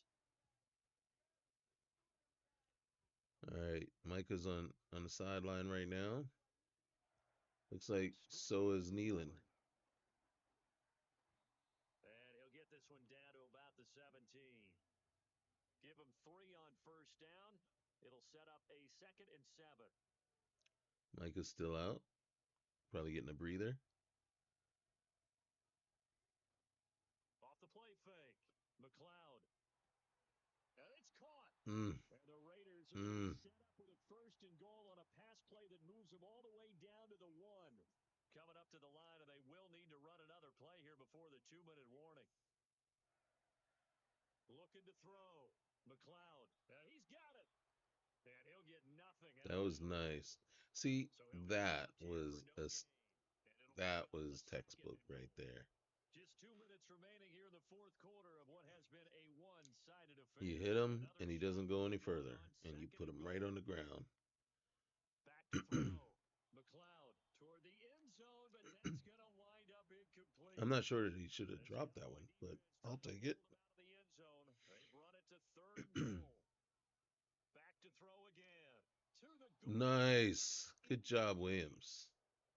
All right. Micah's on the sideline right now. Looks like so is Nealon. And he'll get this one down to about the 17. Give him 3 on first down. It'll set up a second and 7. Micah's still out. Probably getting a breather. Off the play fake. McLeod. And it's caught. Mm, And the Raiders are going to mm. set up with a first and goal on a pass play that moves them all the way down to the 1. Coming up to the line, and they will need to run another play here before the 2-minute warning. Looking to throw. McLeod. And he's got it. And he'll get nothing That out of was it. nice. See, So he'll be that dropped here for was no a gain. And it'll bring that up a was second textbook and right goal. there. Just 2 minutes remaining here in the fourth quarter of what has been a one-sided You affair. hit him Another and he shot doesn't go clock any going further, on and you second put and him right on goal. the ground. Back to throw. McLeod toward the end zone, but that's going to wind up incomplete. I'm not sure that he should And have as dropped that Cowboy one, but defense I'll trying to take pull it. them out of the end zone, they've run it to third and goal. Back to throw again. To the goal line. Nice. Good job, Williams.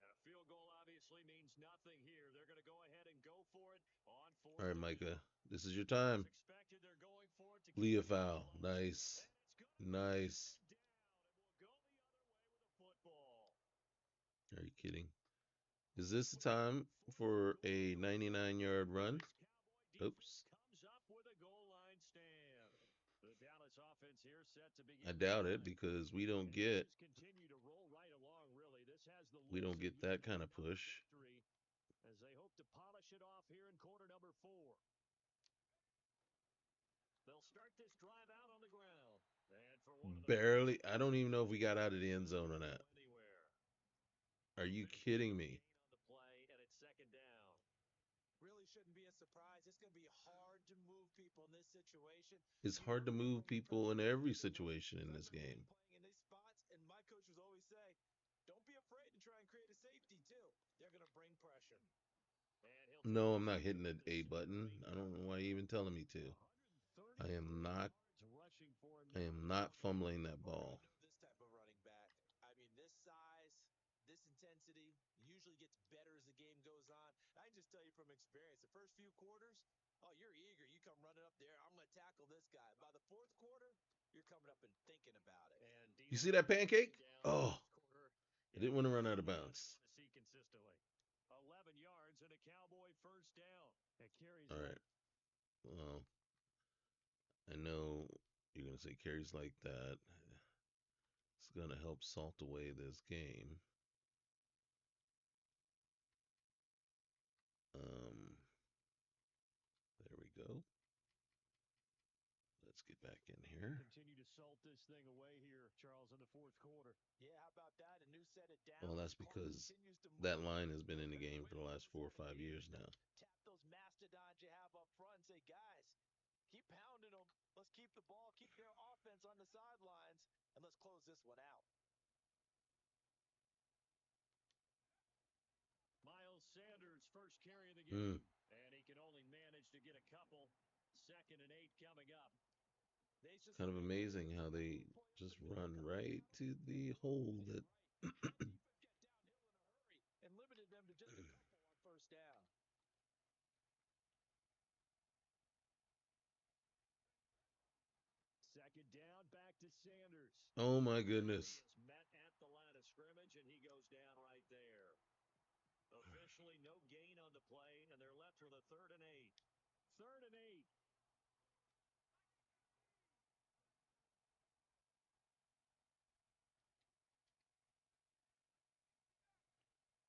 And a field goal obviously means nothing here. They're going to go ahead and go for it on All fourth right, down. Micah. This is your As time. expected, they're going for it to keep it Leofow. close. Nice. And it's good. Nice. Down, and we'll go the other way with the football. Are you kidding? Is this the time for a 99-yard run? This Cowboy defense Oops. comes up with a goal line stand. The Dallas offense here set to I begin doubt it drive. because we And don't they get just continue to roll right along, really. This has the we don't So get yet that kind of another push. victory as they hope to polish it off here in quarter number 4. They'll start this drive out on the ground. And for one of the first Barely. I don't times, even know if we got out of the it's end not zone going on to that. go anywhere. Are you They pick kidding up a me? gain on the play, and it's second down. Really shouldn't be a surprise. It's going to be hard to move people in this situation. It's You hard want to to move bring the people in pressure up every if you want. situation in So this everybody game. playing in these spots, and my coaches always say, don't be afraid to try and create a safety too. They're going to bring pressure. And he'll take No, the I'm not snap hitting in the this A button. situation. I don't know why you're even telling me to. I 133 am not. yards rushing for him I now am in the not ball game. fumbling that Oh, we ball. know this type of running back. I mean, this size, this intensity usually gets better as the game goes on. I can just tell you from experience, the first few quarters, oh, you're eager. You come running up there. I'm going to tackle this guy. By the fourth quarter, you're coming up and thinking about it. And You D-line see that breaking pancake? down Oh, fourth quarter. I Yeah, didn't want to that's run out of certainly how they bounds. want to see consistently. 11 yards and a Cowboy first down. It carries All like right. Well, I know you're going to say carries like that. It's going to help salt away this game. Um, there we go. Let's get back in here. continue to salt this thing away here, Charles, in the fourth quarter. Yeah, how about that? A new set of Well, downs. that's Clock because continues to that move. line has been So in the every game for win the last comes four at or a 5 years need to now. tap those mastodons you have up front and say, guys, keep pounding them. Let's keep the ball, keep their offense on the sidelines, and let's close this one out. Miles Sanders, first carry of the Hmm. game. And he can only manage to get a couple. Second and 8 coming up. They just Kind of look like they're amazing getting how a couple they of plays just to feel run confident. right to They the look hole just that. right. That defense got downhill in a hurry and limited them to just a couple on first down. Second down, back to Sanders. Oh my And he goodness. is met at the line of scrimmage, and he goes down right there. Officially, no gain on the play, and they're left with a third and 8. Third and 8.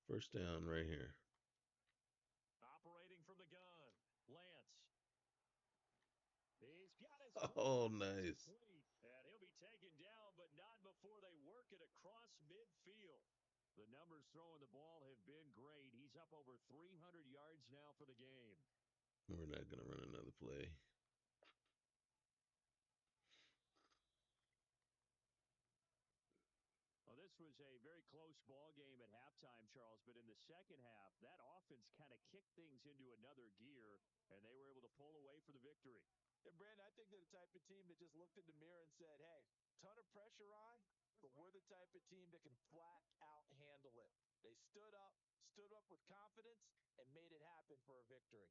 First down right here. Operating from the gun. Lance. He's got his Oh, man. It's nice. complete. And he'll be taken down, but not before they work it across midfield. The numbers throwing the ball have been great. He's up over 300 yards now for the game. We're not going to run another play. Well, this was a very close ball game at halftime, Charles, but in the second half, that offense kind of kicked things into another gear, and they were able to pull away for the victory. And Brandon, I think they're the type of team that just looked in the mirror and said, hey, ton of pressure on, but we're the type of team that can flat out handle it. They stood up with confidence, and made it happen for a victory.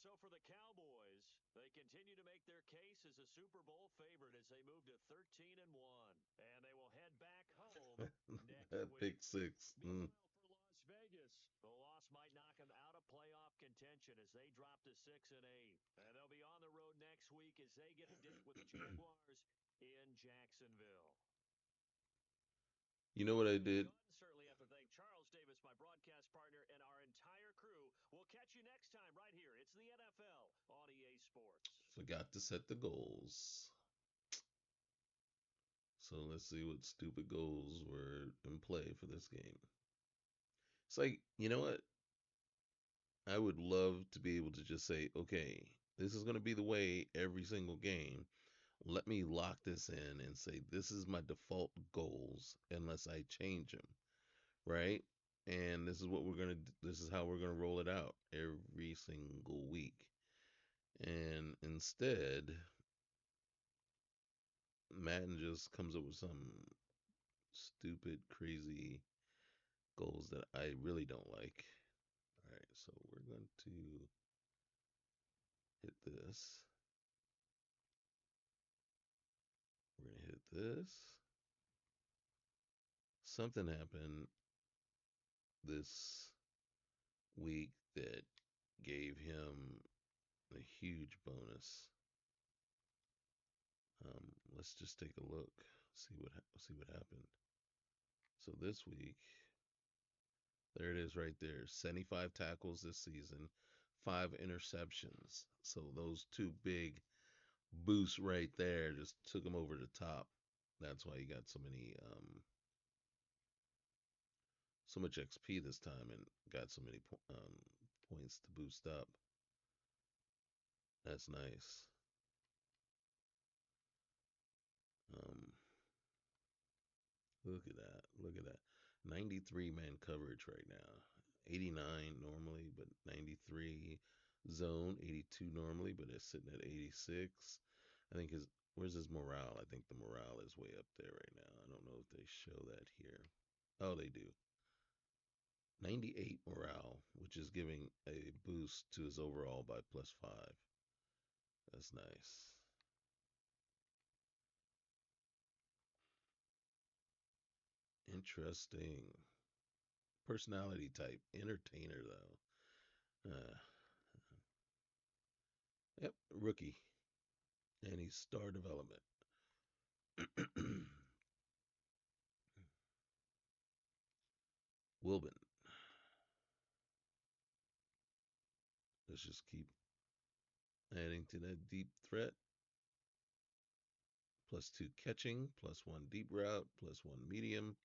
So for the Cowboys, they continue to make their case as a Super Bowl favorite as they move to 13 and 1, and they will head back home next That week. pick six. Meanwhile, for Las Vegas, the loss might knock them out of playoff contention as they drop to 6 and 8, and they'll be on the road next week as they get a date with the Jaguars in Jacksonville. You know what I Before we did? go, certainly have to thank Charles Davis, my broadcast partner, and our entire crew. We'll catch you next time right here. It's the NFL on EA Sports. Forgot to set the goals. So let's see what stupid goals were in play for this game. It's like, you know what? I would love to be able to just say, okay, this is going to be the way every single game. Let me lock this in and say, this is my default goals unless I change them, right? And this is what we're going to, this is how we're going to roll it out every single week. And instead, Madden just comes up with some stupid, crazy goals that I really don't like. All right, so we're going to hit this. We're going to hit this. Something happened this week that gave him a huge bonus. Let's just take a look. See what happened. So this week, there it is right there. 75 tackles this season, 5 interceptions. So those two big boosts right there just took him over the top. That's why he got so much XP this time and got so many points to boost up. That's nice. Um, Look at that. Look at that. 93 man coverage right now. 89 normally, but 93 zone. 82 normally, but it's sitting at 86. I think his where's his morale? I think the morale is way up there right now. I don't know if they show that here. Oh, they do. 98 morale, which is giving a boost to his overall by +5. That's nice. Interesting. Personality type. Entertainer, though. Yep, rookie. And he's star development. Wilbin. Let's just keep adding to that deep threat. +2 catching, +1 deep route, +1 medium,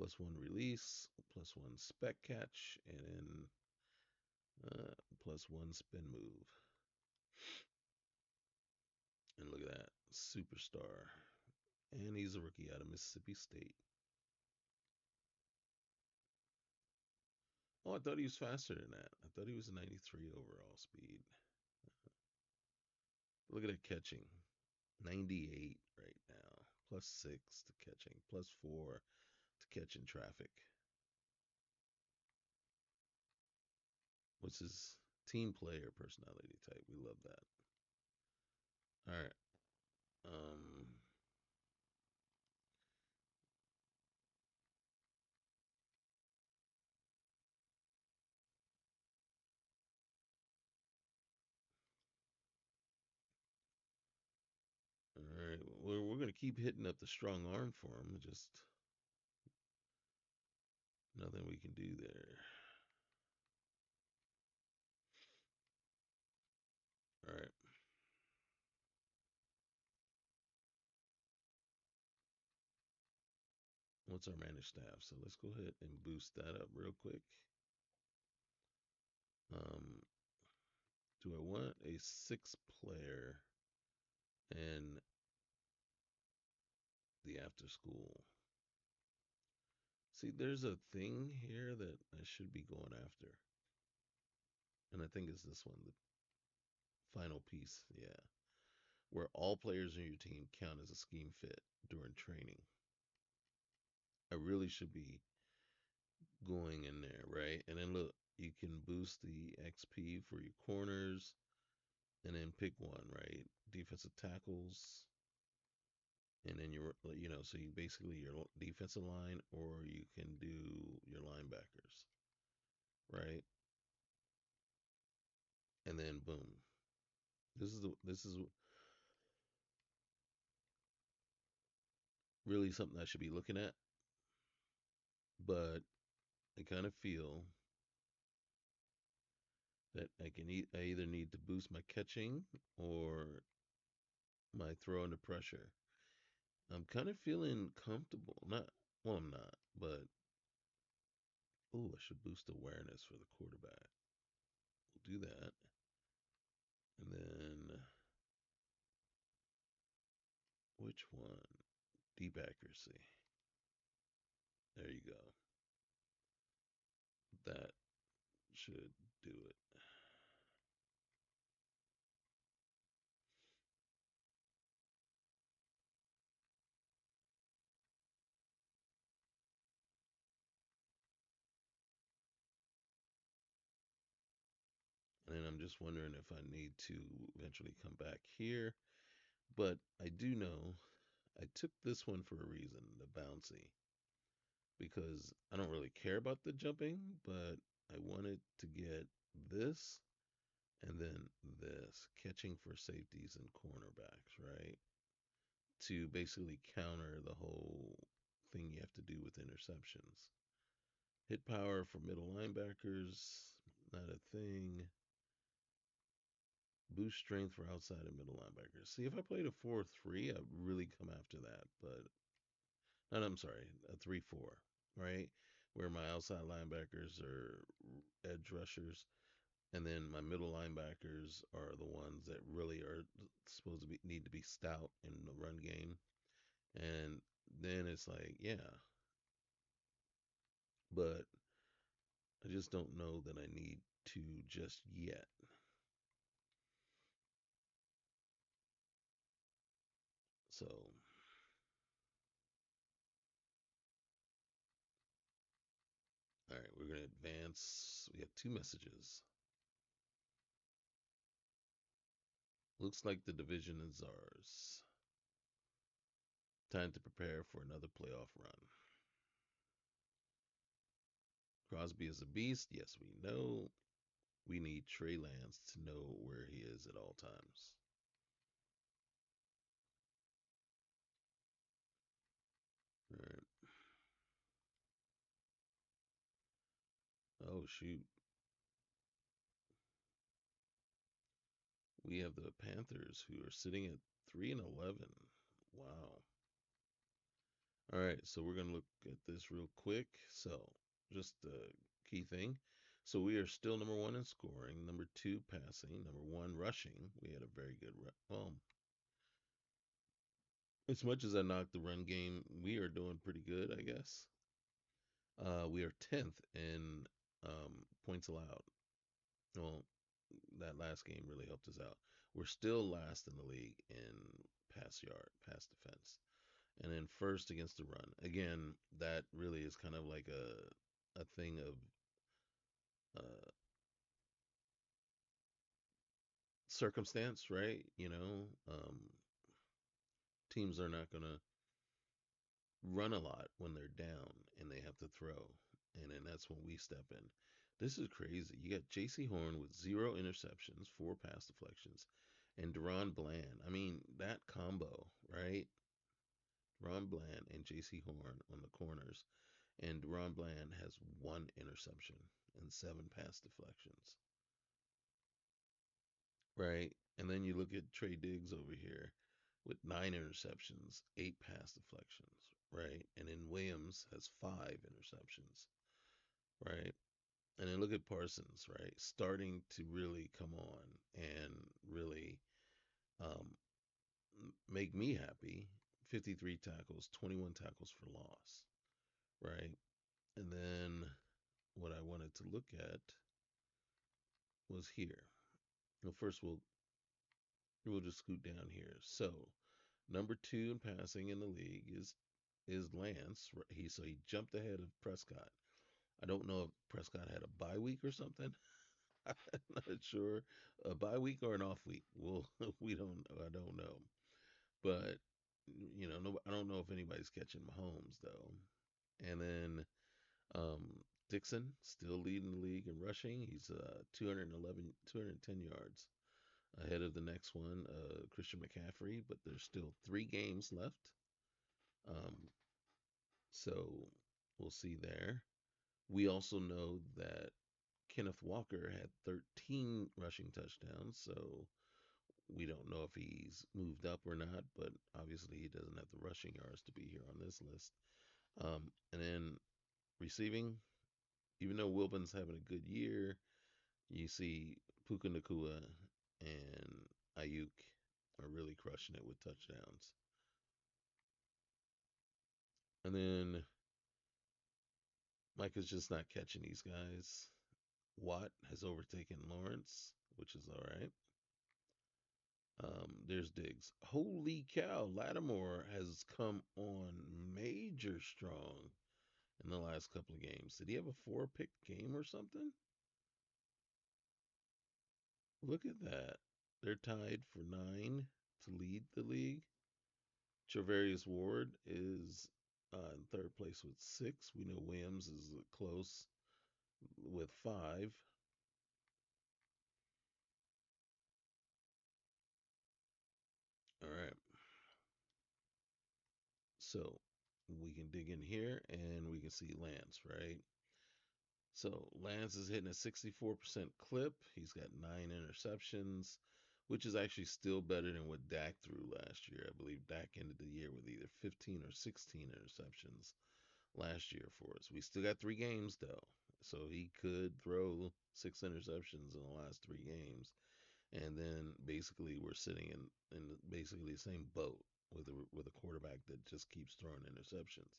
+1 release, +1 spec catch, and then +1 spin move. And look at that. Superstar. And he's a rookie out of Mississippi State. Oh, I thought he was faster than that. I thought he was a 93 overall speed. Look at that catching. 98 right now. +6 to catching. +4 to catching traffic. What's his team player personality type? We love that. All right. Um. All right. We're gonna keep hitting up the strong arm for him. Just nothing we can do there. All right. What's our managed staff? So let's go ahead and boost that up real quick. Um, do I want a 6 player and the after school? See, there's a thing here that I should be going after. And I think it's this one, the final piece. Yeah. Where all players in your team count as a scheme fit during training. I really should be going in there, right? And then look, you can boost the XP for your corners and then pick one, right? Defensive tackles, and then so you basically your defensive line, or you can do your linebackers, right? And then boom. This is really something I should be looking at, but I kind of feel that I either need to boost my catching or my throw under pressure. I'm kind of feeling comfortable. Not well, I'm not, but oh, I should boost awareness for the quarterback. We'll do that, and then which one? Deep accuracy. There you go. That should do it. And then I'm just wondering if I need to eventually come back here. But I do know I took this one for a reason, the bouncy, because I don't really care about the jumping, but I wanted to get this and then this catching for safeties and cornerbacks, right? To basically counter the whole thing you have to do with interceptions. Hit power for middle linebackers, not a thing. Boost strength for outside and middle linebackers. See, if I played a 4-3, I'd really come after that. But, no, I'm sorry, a 3-4, right? Where my outside linebackers are edge rushers, and then my middle linebackers are the ones that really are supposed to be need to be stout in the run game. And then it's like, yeah, but I just don't know that I need to just yet. So, all right, we're going to advance. We have two messages. Looks like the division is ours. Time to prepare for another playoff run. Crosby is a beast. Yes, we know. We need Trey Lance to know where he is at all times. All right. Oh, shoot. We have the Panthers who are sitting at 3-11. Wow. All right, so we're gonna look at this real quick. So, just the key thing. So we are still number one in scoring, number two passing, number one rushing. We had a very good well, as much as I knocked the run game, we are doing pretty good, I guess. We are 10th in points allowed. Well, that last game really helped us out. We're still last in the league in pass defense, and then first against the run. Again, that really is kind of like a thing of uh, circumstance, right? Teams are not going to run a lot when they're down and they have to throw, and then that's when we step in. This is crazy. You got J.C. Horn with 0 interceptions, 4 pass deflections, and Deron Bland. I mean, that combo, right? Deron Bland and J.C. Horn on the corners, and Deron Bland has 1 interception and 7 pass deflections, right? And then you look at Trey Diggs over here with 9 interceptions, 8 pass deflections, right? And then Williams has 5 interceptions, right? And then look at Parsons, right? Starting to really come on and really um, make me happy. 53 tackles, 21 tackles for loss, right? And then what I wanted to look at was here. Well, first we'll just scoot down here. So number two in passing in the league is Lance. He jumped ahead of Prescott. I don't know if Prescott had a bye week or something. I'm not sure, a bye week or an off week. Well, we don't. I don't know, but no, I don't know if anybody's catching Mahomes though. And then Dixon still leading the league in rushing. He's 211, 210 yards ahead of the next one, Christian McCaffrey. But there's still 3 games left. Um, so we'll see there. We also know that Kenneth Walker had 13 rushing touchdowns, so we don't know if he's moved up or not, but obviously he doesn't have the rushing yards to be here on this list. And then receiving, even though Wilbon's having a good year, you see Puka Nakua and Ayuk are really crushing it with touchdowns. And then Mike is just not catching these guys. Watt has overtaken Lawrence, which is all right. There's Diggs. Holy cow, Lattimore has come on major strong in the last couple of games. Did he have a 4-pick game or something? Look at that. They're tied for 9 to lead the league. Travarius Ward is in third place with 6. We know Williams is close with 5. All right. So We can dig in here and we can see Lance, right? So Lance is hitting a 64% clip. He's got 9 interceptions, which is actually still better than what Dak threw last year. I believe Dak ended the year with either 15 or 16 interceptions last year for us. We still got 3 games though, so he could throw 6 interceptions in the last 3 games, and then basically we're sitting in basically the same boat with a quarterback that just keeps throwing interceptions.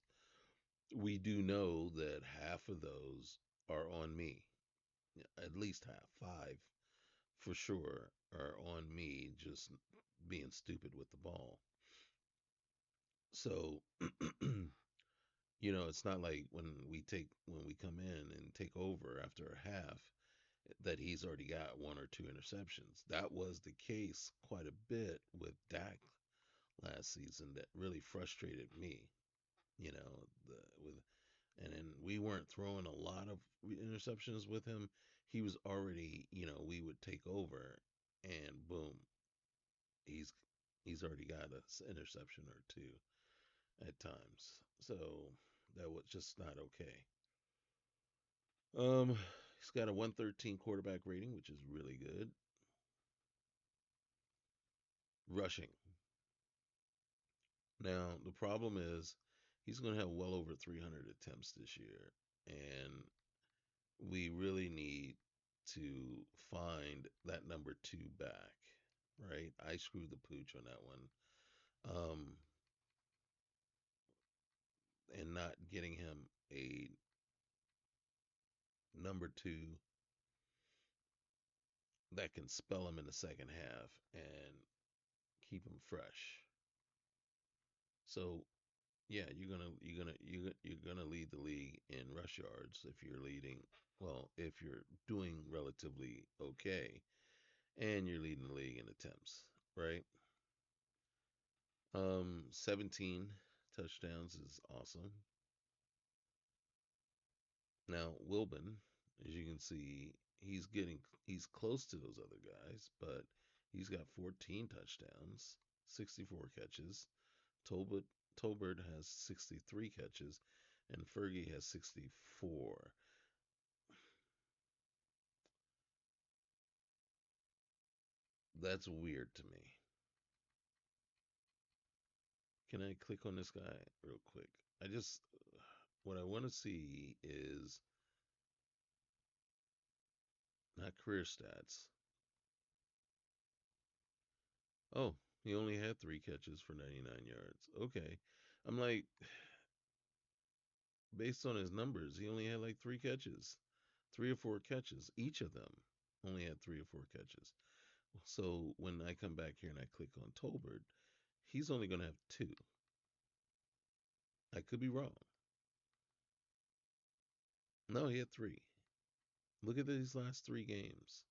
We do know that half of those are on me, at least half, 5 for sure, are on me just being stupid with the ball. So it's not like when we come in and take over after a half that he's already got 1 or 2 interceptions. That was the case quite a bit with Dak last season. That really frustrated me. With and then we weren't throwing a lot of interceptions with him. He was already, we would take over, and boom, he's he's already got an interception or two at times. So that was just not okay. Um, he's got a 113 quarterback rating, which is really good. Rushing. Now, the problem is he's going to have well over 300 attempts this year, and we really need to find that number 2 back, right? I screwed the pooch on that one. Um, and not getting him a number 2 that can spell him in the second half and keep him fresh. So yeah, you're gonna lead the league in rush yards if you're leading. Well, if you're doing relatively okay, and you're leading the league in attempts, right? 17 touchdowns is awesome. Now Wilbin, as you can see, he's close to those other guys, but he's got 14 touchdowns, 64 catches. Tolbert Tolbert has 63 catches, and Fergie has 64. That's weird to me. Can I click on this guy real quick? I just what I want to see is not career stats. Oh, he only had 3 catches for 99 yards. Okay. I'm like, based on his numbers, he only had like 3 catches, 3 or 4 catches. Each of them only had 3 or 4 catches. So when I come back here and I click on Tolbert, he's only going to have 2. I could be wrong. No, he had 3. Look at these last 3 games.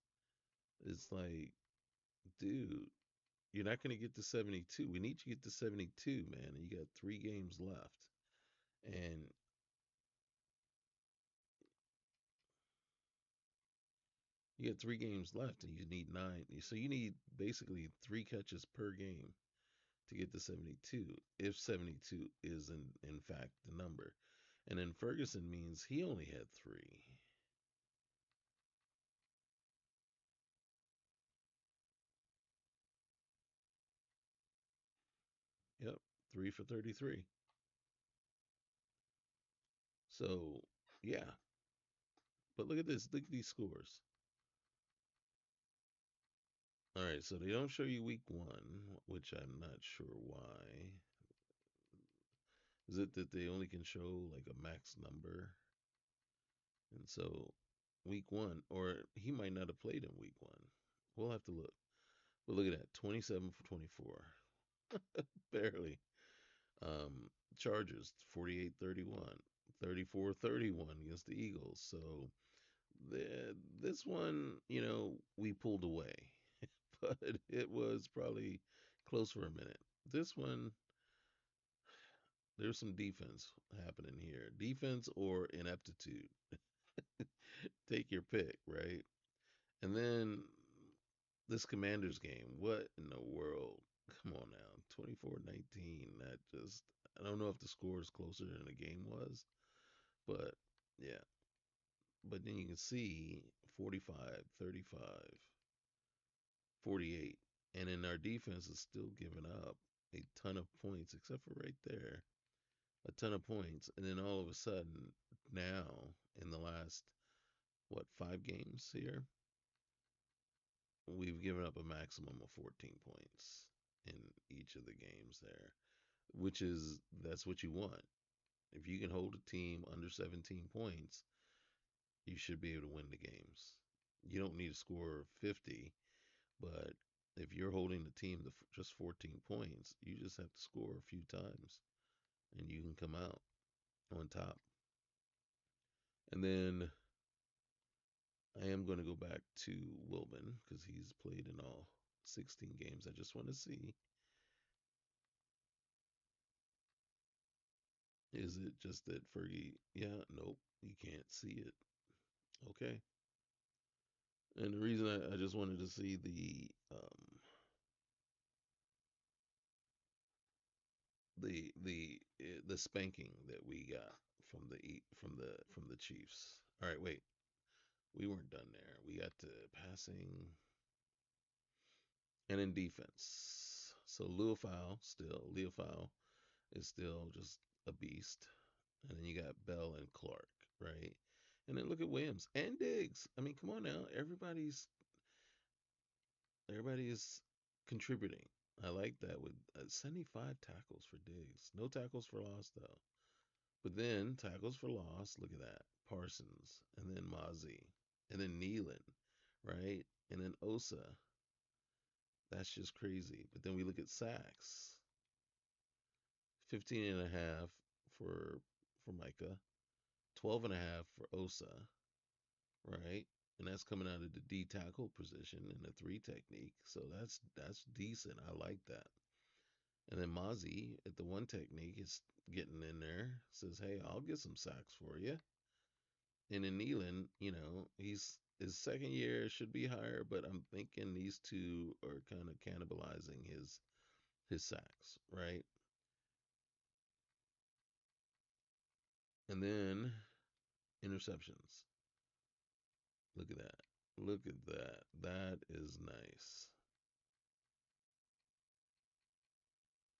It's like, dude, you're not going to get to 72. We need you to get to 72, man. And you got 3 games left. And you got 3 games left and you need 9. So you need basically 3 catches per game to get to 72, if 72 is in fact the number. And then Ferguson means he only had 3. Yep, 3 for 33. So, yeah. But look at this. Look at these scores. All right, so they don't show you week 1, which I'm not sure why. Is it that they only can show like a max number? And so week 1, or he might not have played in week 1. We'll have to look. But look at that, 27 for 24. Barely. Chargers 48-31, 34-31 against the Eagles. So this one, we pulled away, but it was probably close for a minute. This one, there's some defense happening here. Defense or ineptitude. Take your pick, right? And then this Commanders game. What in the world? Come on now, 24-19. That just I don't know if the score is closer than the game was, but yeah. But then you can see 45, 35, 48, and then our defense is still giving up a ton of points, except for right there, a ton of points. And then all of a sudden, now in the last what 5 games here, we've given up a maximum of 14 points in each of the games there, which is that's what you want. If you can hold a team under 17 points, you should be able to win the games. You don't need to score 50, but if you're holding the team to just 14 points, you just have to score a few times and you can come out on top. And then I am going to go back to Wilbin because he's played in all 16 games. I just want to see, is it just that Fergie? Yeah, nope, you can't see it. Okay. And the reason I just wanted to see the spanking that we got from the Chiefs. All right, wait, we weren't done there. We got to passing and in defense. So Leofau is still just a beast. And then you got Bell and Clark, right? And then look at Williams and Diggs. I mean, come on now. Everybody's contributing. I like that with 75 tackles for Diggs. No tackles for loss though. But then tackles for loss, look at that. Parsons and then Mozzie and then Nealon, right? And then Osa. That's just crazy. But then we look at sacks. 15 and a half for for Micah, 12 and a half for Osa, right? And that's coming out of the D tackle position in the three technique. So that's decent. I like that. And then Mozzie at the one technique is getting in there, says, "Hey, I'll get some sacks for you." And then Nealon, he's his second year should be higher, but I'm thinking these two are kind of cannibalizing his sacks, right? And then interceptions. Look at that. Look at that. That is nice.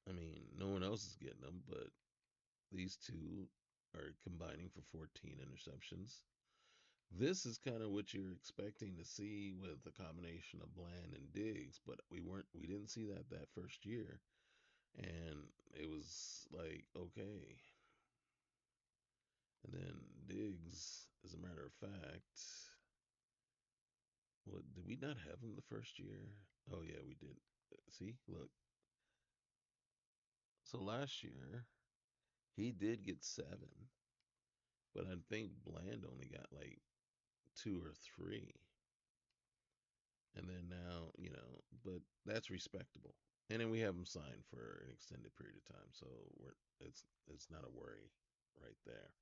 I mean, no one else is getting them, but these two are combining for 14 interceptions. This is kind of what you're expecting to see with the combination of Bland and Diggs, but we didn't see that first year. And it was like, okay. And then Diggs, as a matter of fact, what did we not have him the first year? Oh yeah, we did. See, look. So last year he did get 7, but I think Bland only got like 2 or 3. And then now, but that's respectable. And then we have him signed for an extended period of time, so it's not a worry right there.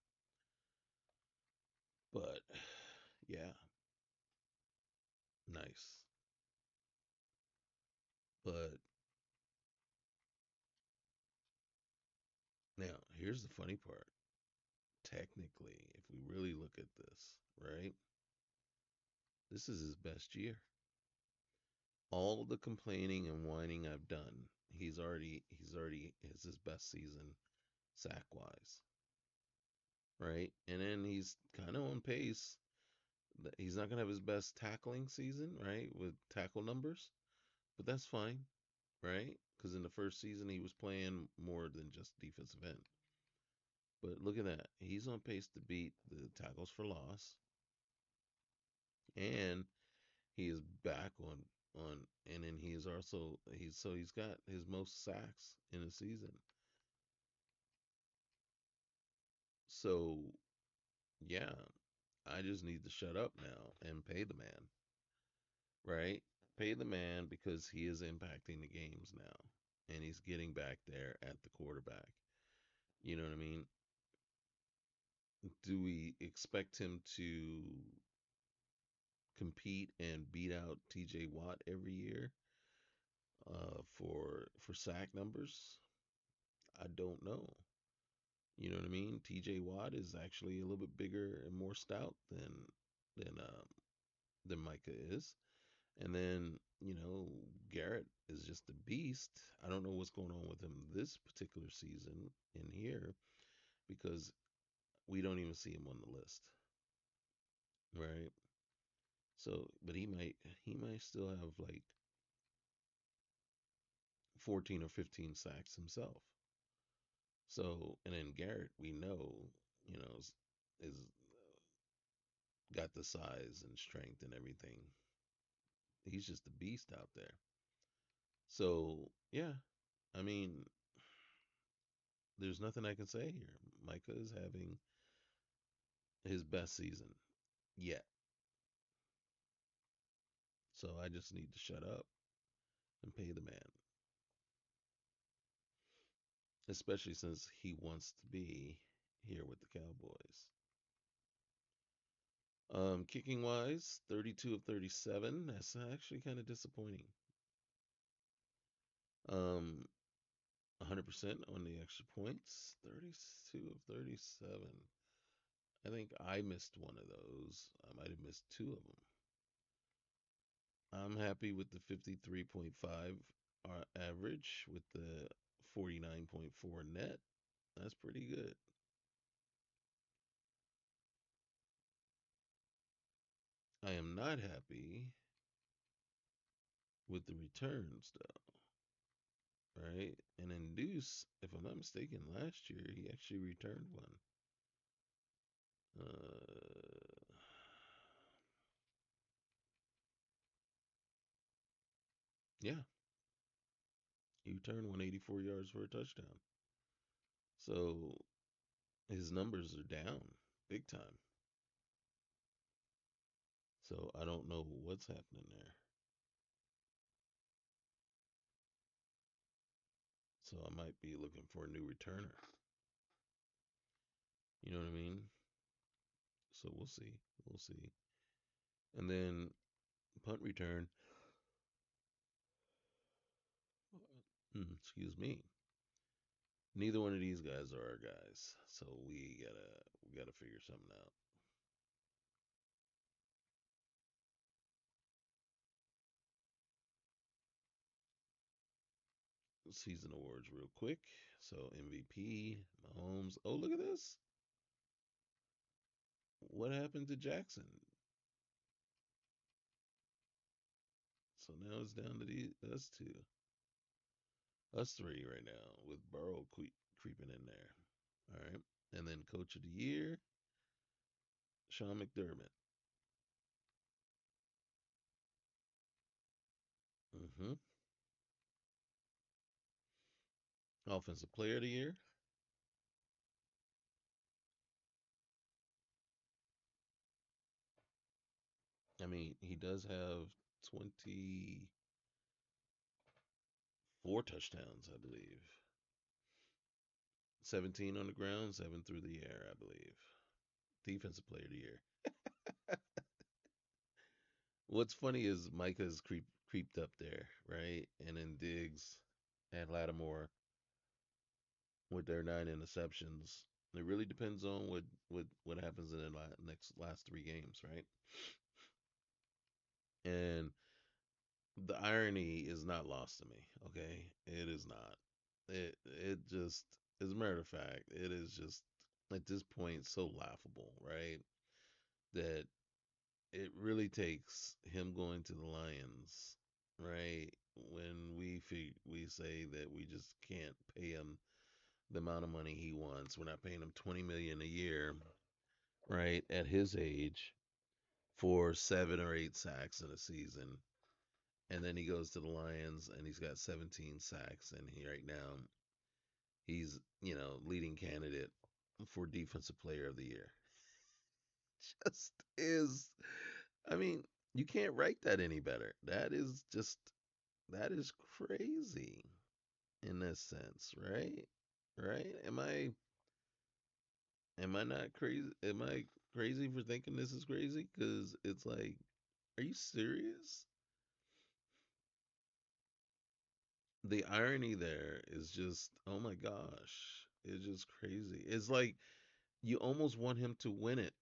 But yeah, nice. But now here's the funny part. Technically, if we really look at this, right? This is his best year. All the complaining and whining I've done, he's already is his best season sack wise, right? And then he's kind of on pace. He's not gonna have his best tackling season, right, with tackle numbers, but that's fine, right? Because in the first season he was playing more than just defensive end. But look at that, he's on pace to beat the tackles for loss, and he is back on, and then he is also he's got his most sacks in a season. So yeah, I just need to shut up now and pay the man, right? Pay the man because he is impacting the games now, and he's getting back there at the quarterback. You know what I mean? Do we expect him to compete and beat out TJ Watt every year? For sack numbers, I don't know. You know what I mean? T.J. Watt is actually a little bit bigger and more stout than than Micah is. And then, Garrett is just a beast. I don't know what's going on with him this particular season in here because we don't even see him on the list, right? So, but he might still have like 14 or 15 sacks himself. So, and then Garrett, we know, is got the size and strength and everything. He's just a beast out there. So, yeah, I mean, there's nothing I can say here. Micah is having his best season yet. So I just need to shut up and pay the man, especially since he wants to be here with the Cowboys. Kicking wise, 32 of 37. That's actually kind of disappointing. 100% on the extra points. 32 of 37. I think I missed one of those. I might have missed two of them. I'm happy with the 53.5 average with the 49.4 net. That's pretty good. I am not happy with the returns though, right? And in Deuce, if I'm not mistaken, last year he actually returned one. Yeah, he returned 184 yards for a touchdown. So his numbers are down big time. So I don't know what's happening there. So I might be looking for a new returner. You know what I mean? So we'll see. We'll see. And then punt return. Excuse me. Neither one of these guys are our guys. So we gotta figure something out. Season awards real quick. So MVP, Mahomes. Oh, look at this. What happened to Jackson? So now it's down to us two, us three right now with Burrow creeping in there. All right, and then Coach of the Year, Sean McDermott. hmm Offensive Player of the Year. I mean, he does have 24 touchdowns, I believe. 17 on the ground, 7 through the air, I believe. Defensive Player of the Year. What's funny is Micah's creeped up there, right? And then Diggs and Lattimore with their 9 interceptions. It really depends on what happens in the last 3 games, right? And the irony is not lost to me. Okay, it is not. It just, as a matter of fact, it is just at this point so laughable, right? That it really takes him going to the Lions, right? When we say that we just can't pay him the amount of money he wants. We're not paying him 20 million a year, right? At his age for 7 or 8 sacks in a season. And then he goes to the Lions and he's got 17 sacks and he right now he's, leading candidate for defensive player of the year. Just is I mean, you can't write that any better. That is crazy in this sense, right? Right? Am I not crazy? Am I crazy for thinking this is crazy? Because it's like, are you serious? the irony there is just, oh my gosh, it's just crazy. It's like you almost want him to win it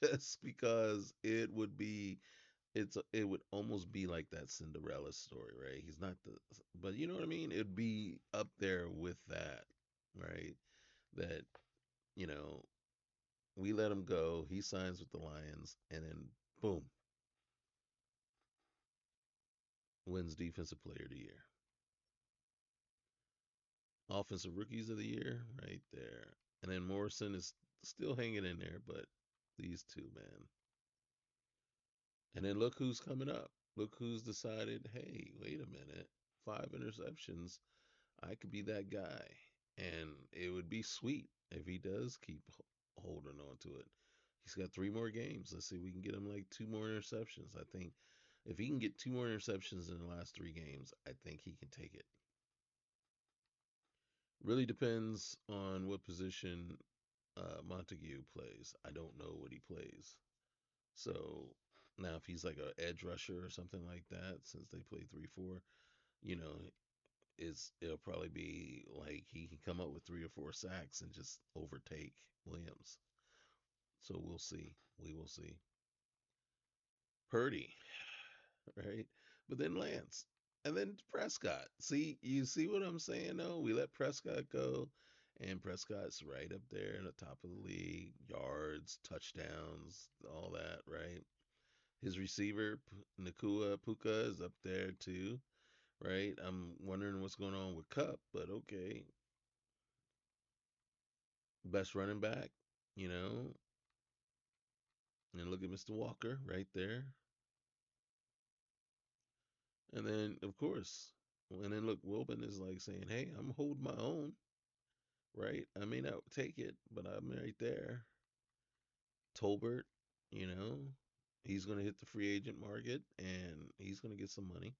just because it would almost be like that Cinderella story, right? He's not the, but you know what I mean? It'd be up there with that, right? That, you know, we let him go, he signs with the Lions, and then boom, wins Defensive Player of the Year. Offensive Rookies of the Year, right there. And then Morrison is still hanging in there, but these two, man. And then look who's coming up. Look who's decided, hey, wait a minute, 5 interceptions. I could be that guy. And it would be sweet if he does keep holding on to it. He's got 3 more games. Let's see if we can get him like 2 more interceptions. I think if he can get 2 more interceptions in the last 3 games, I think he can take it. Really depends on what position Montague plays. I don't know what he plays. So now, if he's like a edge rusher or something like that, since they play 3-4, you know, it'll probably be like he can come up with 3 or 4 sacks and just overtake Williams. So we'll see. We will see. Purdy, right? But then Lance, and then Prescott. See, you see what I'm saying? Though we let Prescott go, and Prescott's right up there in the top of the league, yards, touchdowns, all that, right? His receiver, Nakua Puka, is up there too, right? I'm wondering what's going on with Cup, but okay. Best running back, you know, and look at Mr. Walker right there. And then, of course, and then look, Wilbin is like saying, hey, I'm holding my own, right? I may not take it, but I'm right there. Tolbert, you know, he's going to hit the free agent market and he's going to get some money.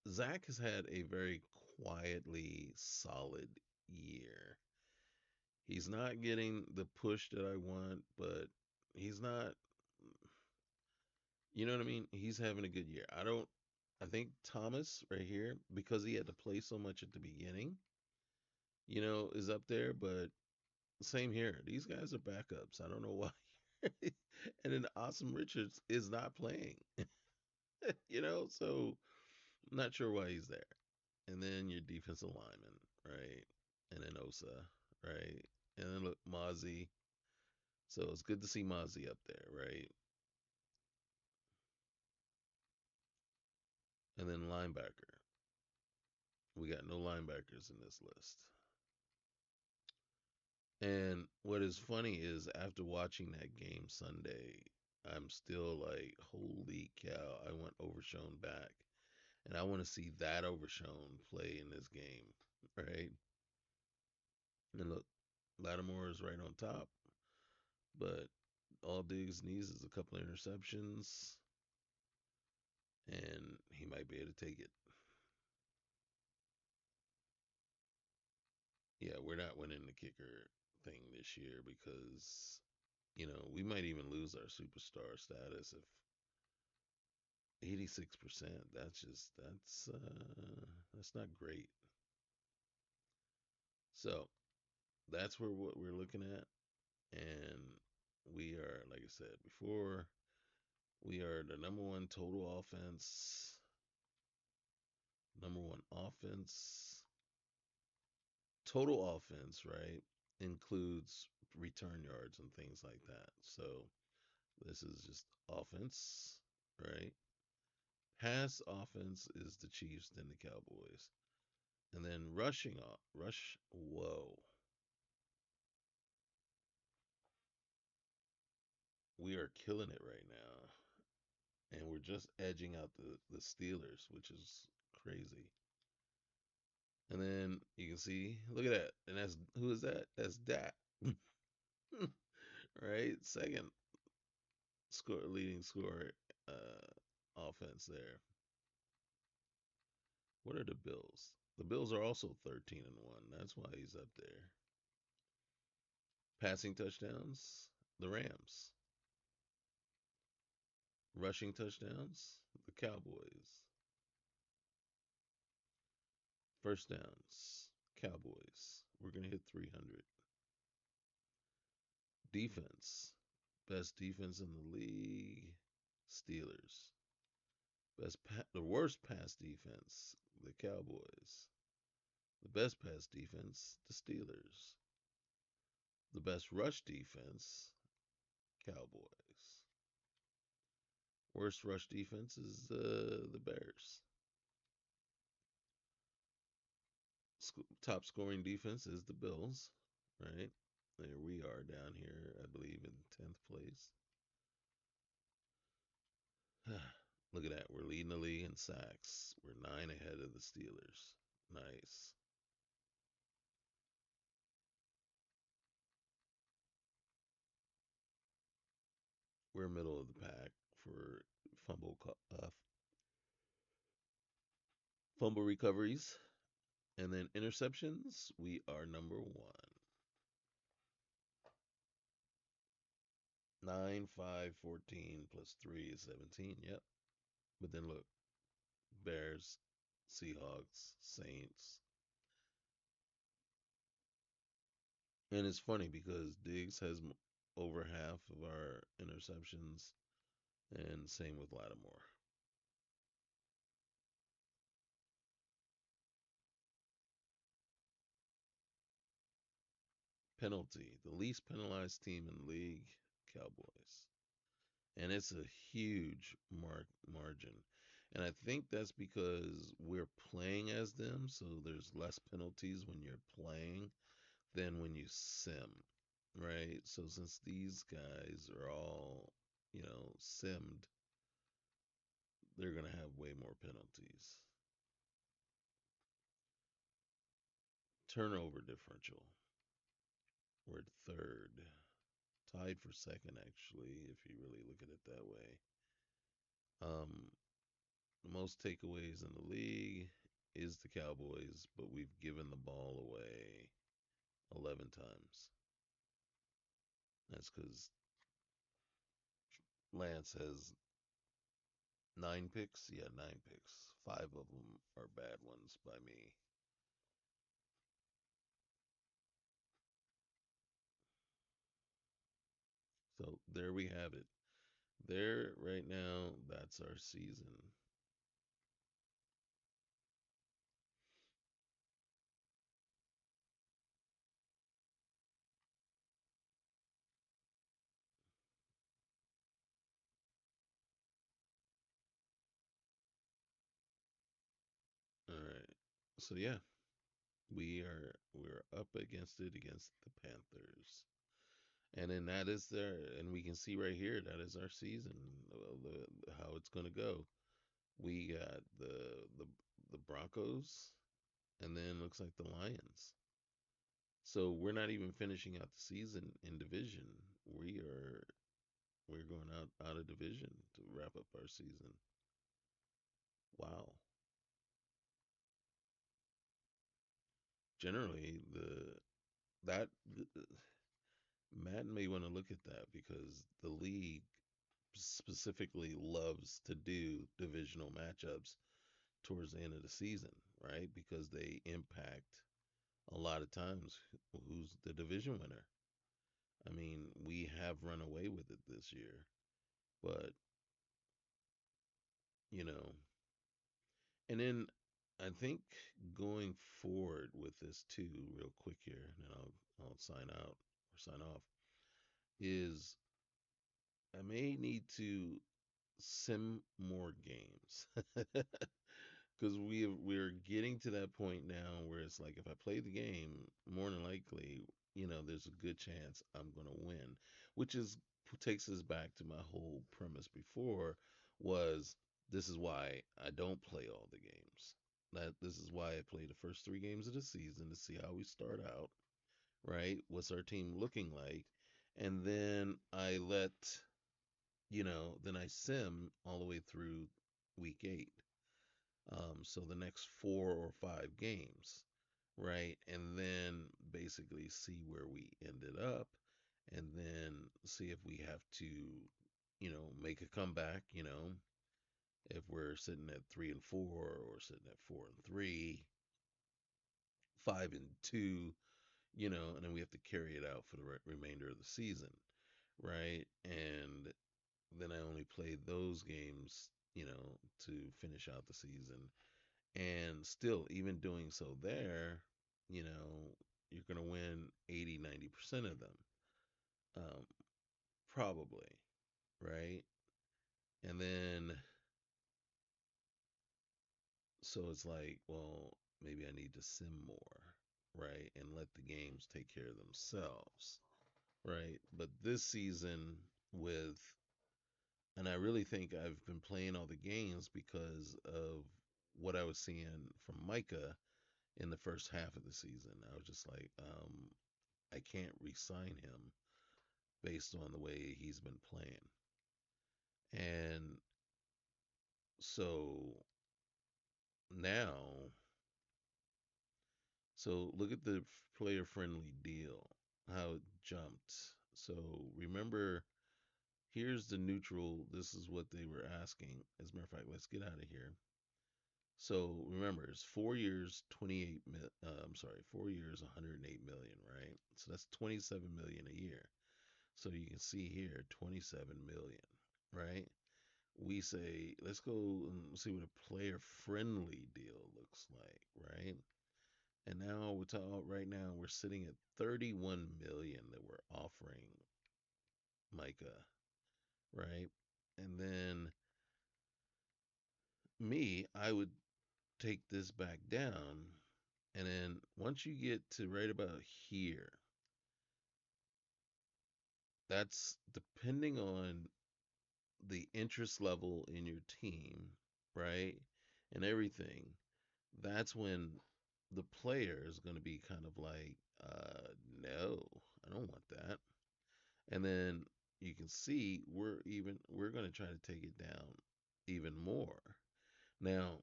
Zach has had a very quietly solid year. He's not getting the push that I want, but he's not, you know what I mean? He's having a good year. I think Thomas right here, because he had to play so much at the beginning, is up there, but same here. These guys are backups. I don't know why. And then Awesome Richards is not playing, so I'm not sure why he's there. And then your defensive lineman, right? And then Osa, right? And then look, Mozzie. So it's good to see Mozzie up there, right? And then linebacker. We got no linebackers in this list. And what is funny is after watching that game Sunday, I'm still like, holy cow, I want Overshown back. And I want to see that Overshown play in this game, right? And look, Lattimore is right on top, but all Diggs needs is a couple of interceptions, and he might be able to take it. Yeah, we're not winning the kicker thing this year because, we might even lose our superstar status if 86%. That's not great. So that's what we're looking at, and we are, like I said before, we are the number one total offense, number one offense, total offense, right? Includes return yards and things like that. So this is just offense, right? Pass offense is the Chiefs, then the Cowboys. And then whoa. We are killing it right now. And we're just edging out the Steelers, which is crazy. And then you can see, look at that. And that's who is that? That's Dak. Right? Second leading scorer offense there. What are the Bills? The Bills are also 13-1. That's why he's up there. Passing touchdowns, the Rams. Rushing touchdowns, the Cowboys. First downs, Cowboys. We're going to hit 300. Defense, best defense in the league, Steelers. The worst pass defense, the Cowboys. The best pass defense, the Steelers. The best rush defense, Cowboys. Worst rush defense is the Bears. Top scoring defense is the Bills, right? There we are down here, I believe, in 10th place. Look at that. We're leading the league in sacks. We're 9 ahead of the Steelers. Nice. We're middle of the pack for fumble recoveries, and then interceptions. We are number one. 9, 5, 14 plus 3 is 17. Yep. But then look, Bears, Seahawks, Saints. And it's funny because Diggs has over half of our interceptions, and same with Lattimore. Penalty, the least penalized team in the league, Cowboys. And it's a huge margin. And I think that's because we're playing as them, so there's less penalties when you're playing than when you sim, right? So since these guys are all, simmed, they're going to have way more penalties. Turnover differential, we're third. Tied for second, actually, if you really look at it that way. Um, the most takeaways in the league is the Cowboys, but we've given the ball away 11 times. That's because Lance has 9 picks. Yeah, 9 picks. 5 of them are bad ones by me. So there we have it. There, right now, that's our season. All right. So yeah, we're up against it against the Panthers. And then that is there, and we can see right here that is our season, how it's going to go. We got the Broncos, and then looks like the Lions. So we're not even finishing out the season in division. We're going out of division to wrap up our season. Wow. Generally, the that Matt may want to look at that because the league specifically loves to do divisional matchups towards the end of the season, right? Because they impact a lot of times who's the division winner. I mean, we have run away with it this year, but you know, and then I think going forward with this too, real quick here, and then I'll sign out or sign off, is I may need to sim more games. Because we're getting to that point now where it's like if I play the game, more than likely, there's a good chance I'm gonna win, which is takes us back to my whole premise before was this is why I don't play all the games. That this is why I play the first 3 games of the season to see how we start out, right? What's our team looking like? And then then I sim all the way through week 8. So the next 4 or 5 games, right? And then basically see where we ended up, and then see if we have to, make a comeback, if we're sitting at 3-4 or sitting at 4-3, 5-2, and then we have to carry it out for the remainder of the season, right? And then I only played those games, to finish out the season. And still, even doing so there, you know, you're going to win 80, 90% of them, um, probably, right? And then, so it's like, well, maybe I need to sim more, right? And let the games take care of themselves, right? But this season, with, and I really think I've been playing all the games because of what I was seeing from Micah in the first half of the season. I was just like, I can't re-sign him based on the way he's been playing. And so now, so look at the player friendly deal, how it jumped. So remember, here's the neutral. This is what they were asking. As a matter of fact, let's get out of here. So remember, it's 4 years, 28 mil, I'm sorry, 4 years, 108 million, right? So that's 27 million a year. So you can see here, 27 million, right? We say, let's go and see what a player friendly deal looks like, right? And now we're talking right now we're sitting at 31 million that we're offering Micah, right? And then me, I would take this back down, and then once you get to right about here, that's depending on the interest level in your team, right? And everything. That's when the player is going to be kind of like, no, I don't want that. And then you can see we're going to try to take it down even more. Now,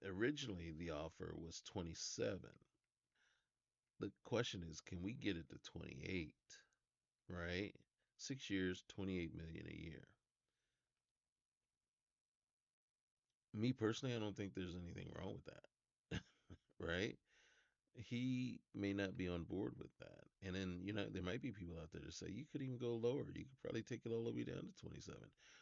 originally the offer was 27. The question is, can we get it to 28, right? 6 years, 28 million a year. Me personally, I don't think there's anything wrong with that, right? He may not be on board with that. And then, there might be people out there that say you could even go lower. You could probably take it all the way down to 27.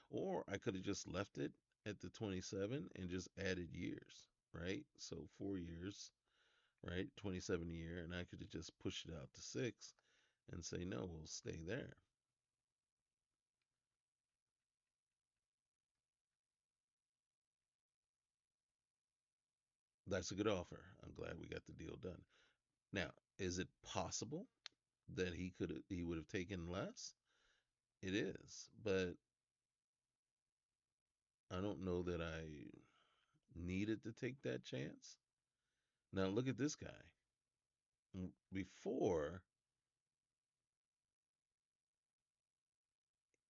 Or I could have just left it at the 27 and just added years, right? So 4 years, right? 27 a year. And I could have just pushed it out to 6 and say, no, we'll stay there. That's a good offer. I'm glad we got the deal done. Now, is it possible that he would have taken less? It is, but I don't know that I needed to take that chance. Now look at this guy. Before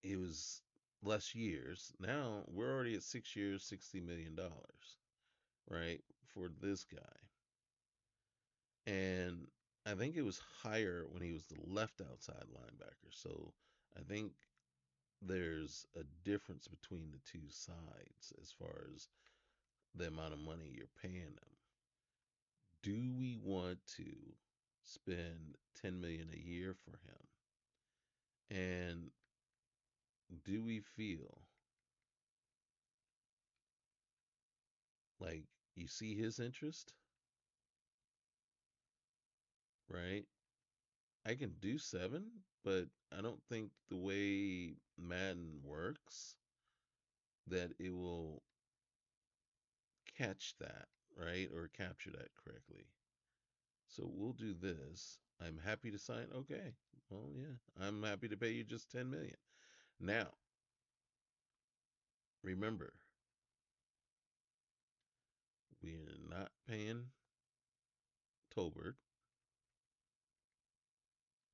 it was less years. Now we're already at 6 years, $60 million, right, for this guy. And I think it was higher when he was the left outside linebacker. So I think there's a difference between the two sides as far as the amount of money you're paying them. Do we want to spend 10 million a year for him? And do we feel like you see his interest, right? I can do 7, but I don't think the way Madden works that it will catch that, right? Or capture that correctly. So we'll do this. I'm happy to sign. Okay. Well, yeah. I'm happy to pay you just 10 million. Now, remember, we're not paying Tolbert.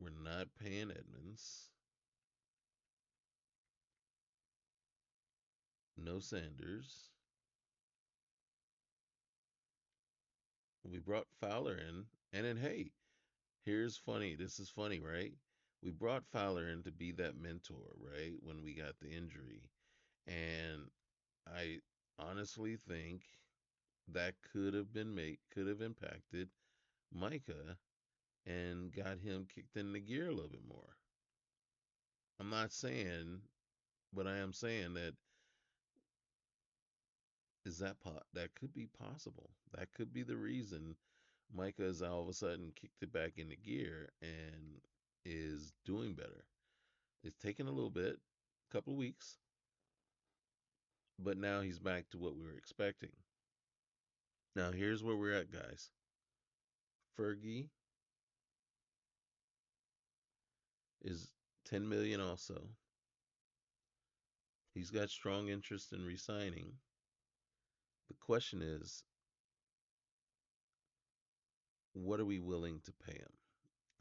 We're not paying Edmonds. No Sanders. We brought Fowler in, and then hey, here's funny. This is funny, right? We brought Fowler in to be that mentor, right? When we got the injury, And I honestly think that could have impacted Micah and got him kicked in the gear a little bit more. I'm not saying, but I am saying that that could be possible. That could be the reason Micah has all of a sudden kicked it back into gear and is doing better. It's taken a little bit, a couple of weeks, but now he's back to what we were expecting. Now here's where we're at, guys. Fergie is 10 million also. He's got strong interest in resigning. The question is, what are we willing to pay him?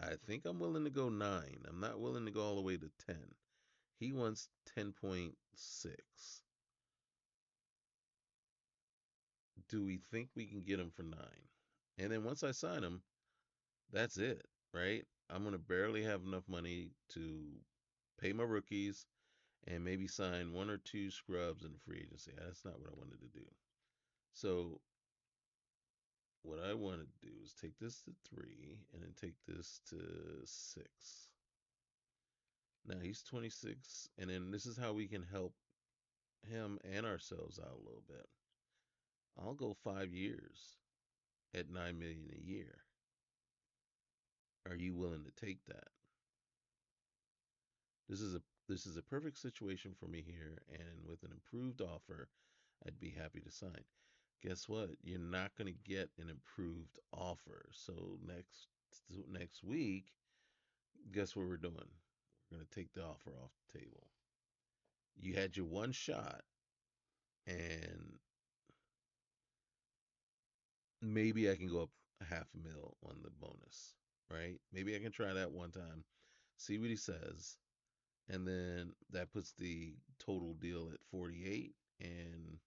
I think I'm willing to go 9. I'm not willing to go all the way to 10. He wants 10.6. Do we think we can get him for 9? And then once I sign him, that's it, right? I'm going to barely have enough money to pay my rookies and maybe sign one or two scrubs in free agency. That's not what I wanted to do. So what I want to do is take this to 3 and then take this to 6. Now he's 26, and then this is how we can help him and ourselves out a little bit. I'll go 5 years at 9 million a year. Are you willing to take that? This is a perfect situation for me here, and with an improved offer, I'd be happy to sign. Guess what? You're not going to get an improved offer. So next week, guess what we're doing? We're going to take the offer off the table. You had your one shot, and maybe I can go up a half a mil on the bonus, right? Maybe I can try that one time, see what he says, and then that puts the total deal at 48. And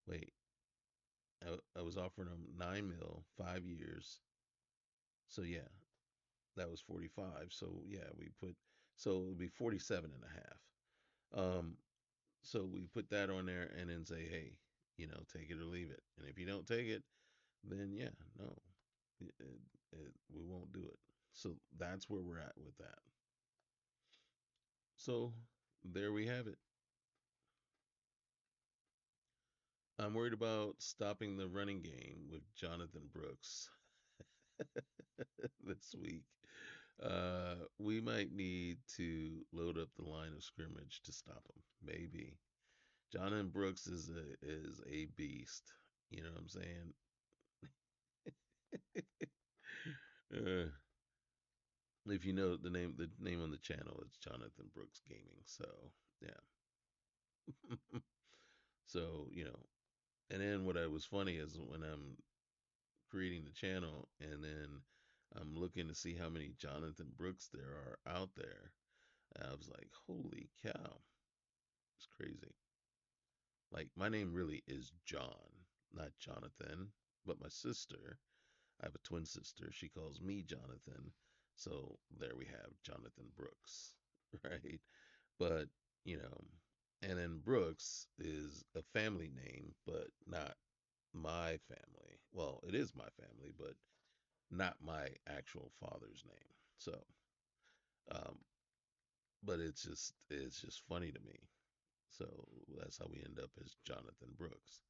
wait, I was offering him 9 mil, 5 years. So yeah, that was 45. So yeah, so it would be 47 and a half. So we put that on there and then say, hey, take it or leave it. And if you don't take it, then yeah, no, it, we won't do it. So that's where we're at with that. So there we have it. I'm worried about stopping the running game with Jonathan Brooks this week. We might need to load up the line of scrimmage to stop him. Maybe Jonathan Brooks is a beast. You know what I'm saying? uh, if you know the name on the channel is Jonathan Brooks Gaming. So yeah. So and then what I was funny is when I'm creating the channel and then I'm looking to see how many Jonathan Brooks there are out there. I was like, holy cow, it's crazy. Like my name really is John, not Jonathan. But my sister, I have a twin sister. She calls me Jonathan. So there we have Jonathan Brooks, right? But, you know, and then Brooks is a family name, but not my family. Well, it is my family, but not my actual father's name. So, um, but it's just funny to me. So that's how we end up as Jonathan Brooks,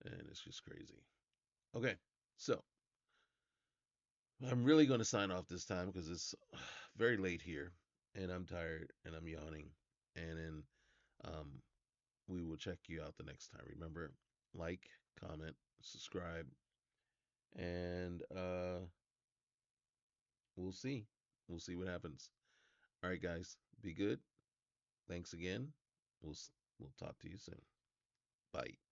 and it's just crazy. Okay, so I'm really going to sign off this time because it's very late here, and I'm tired and I'm yawning. And then um, we will check you out the next time. Remember, like, comment, subscribe, and we'll see. We'll see what happens. All right, guys, be good. Thanks again. We'll we'll talk to you soon. Bye.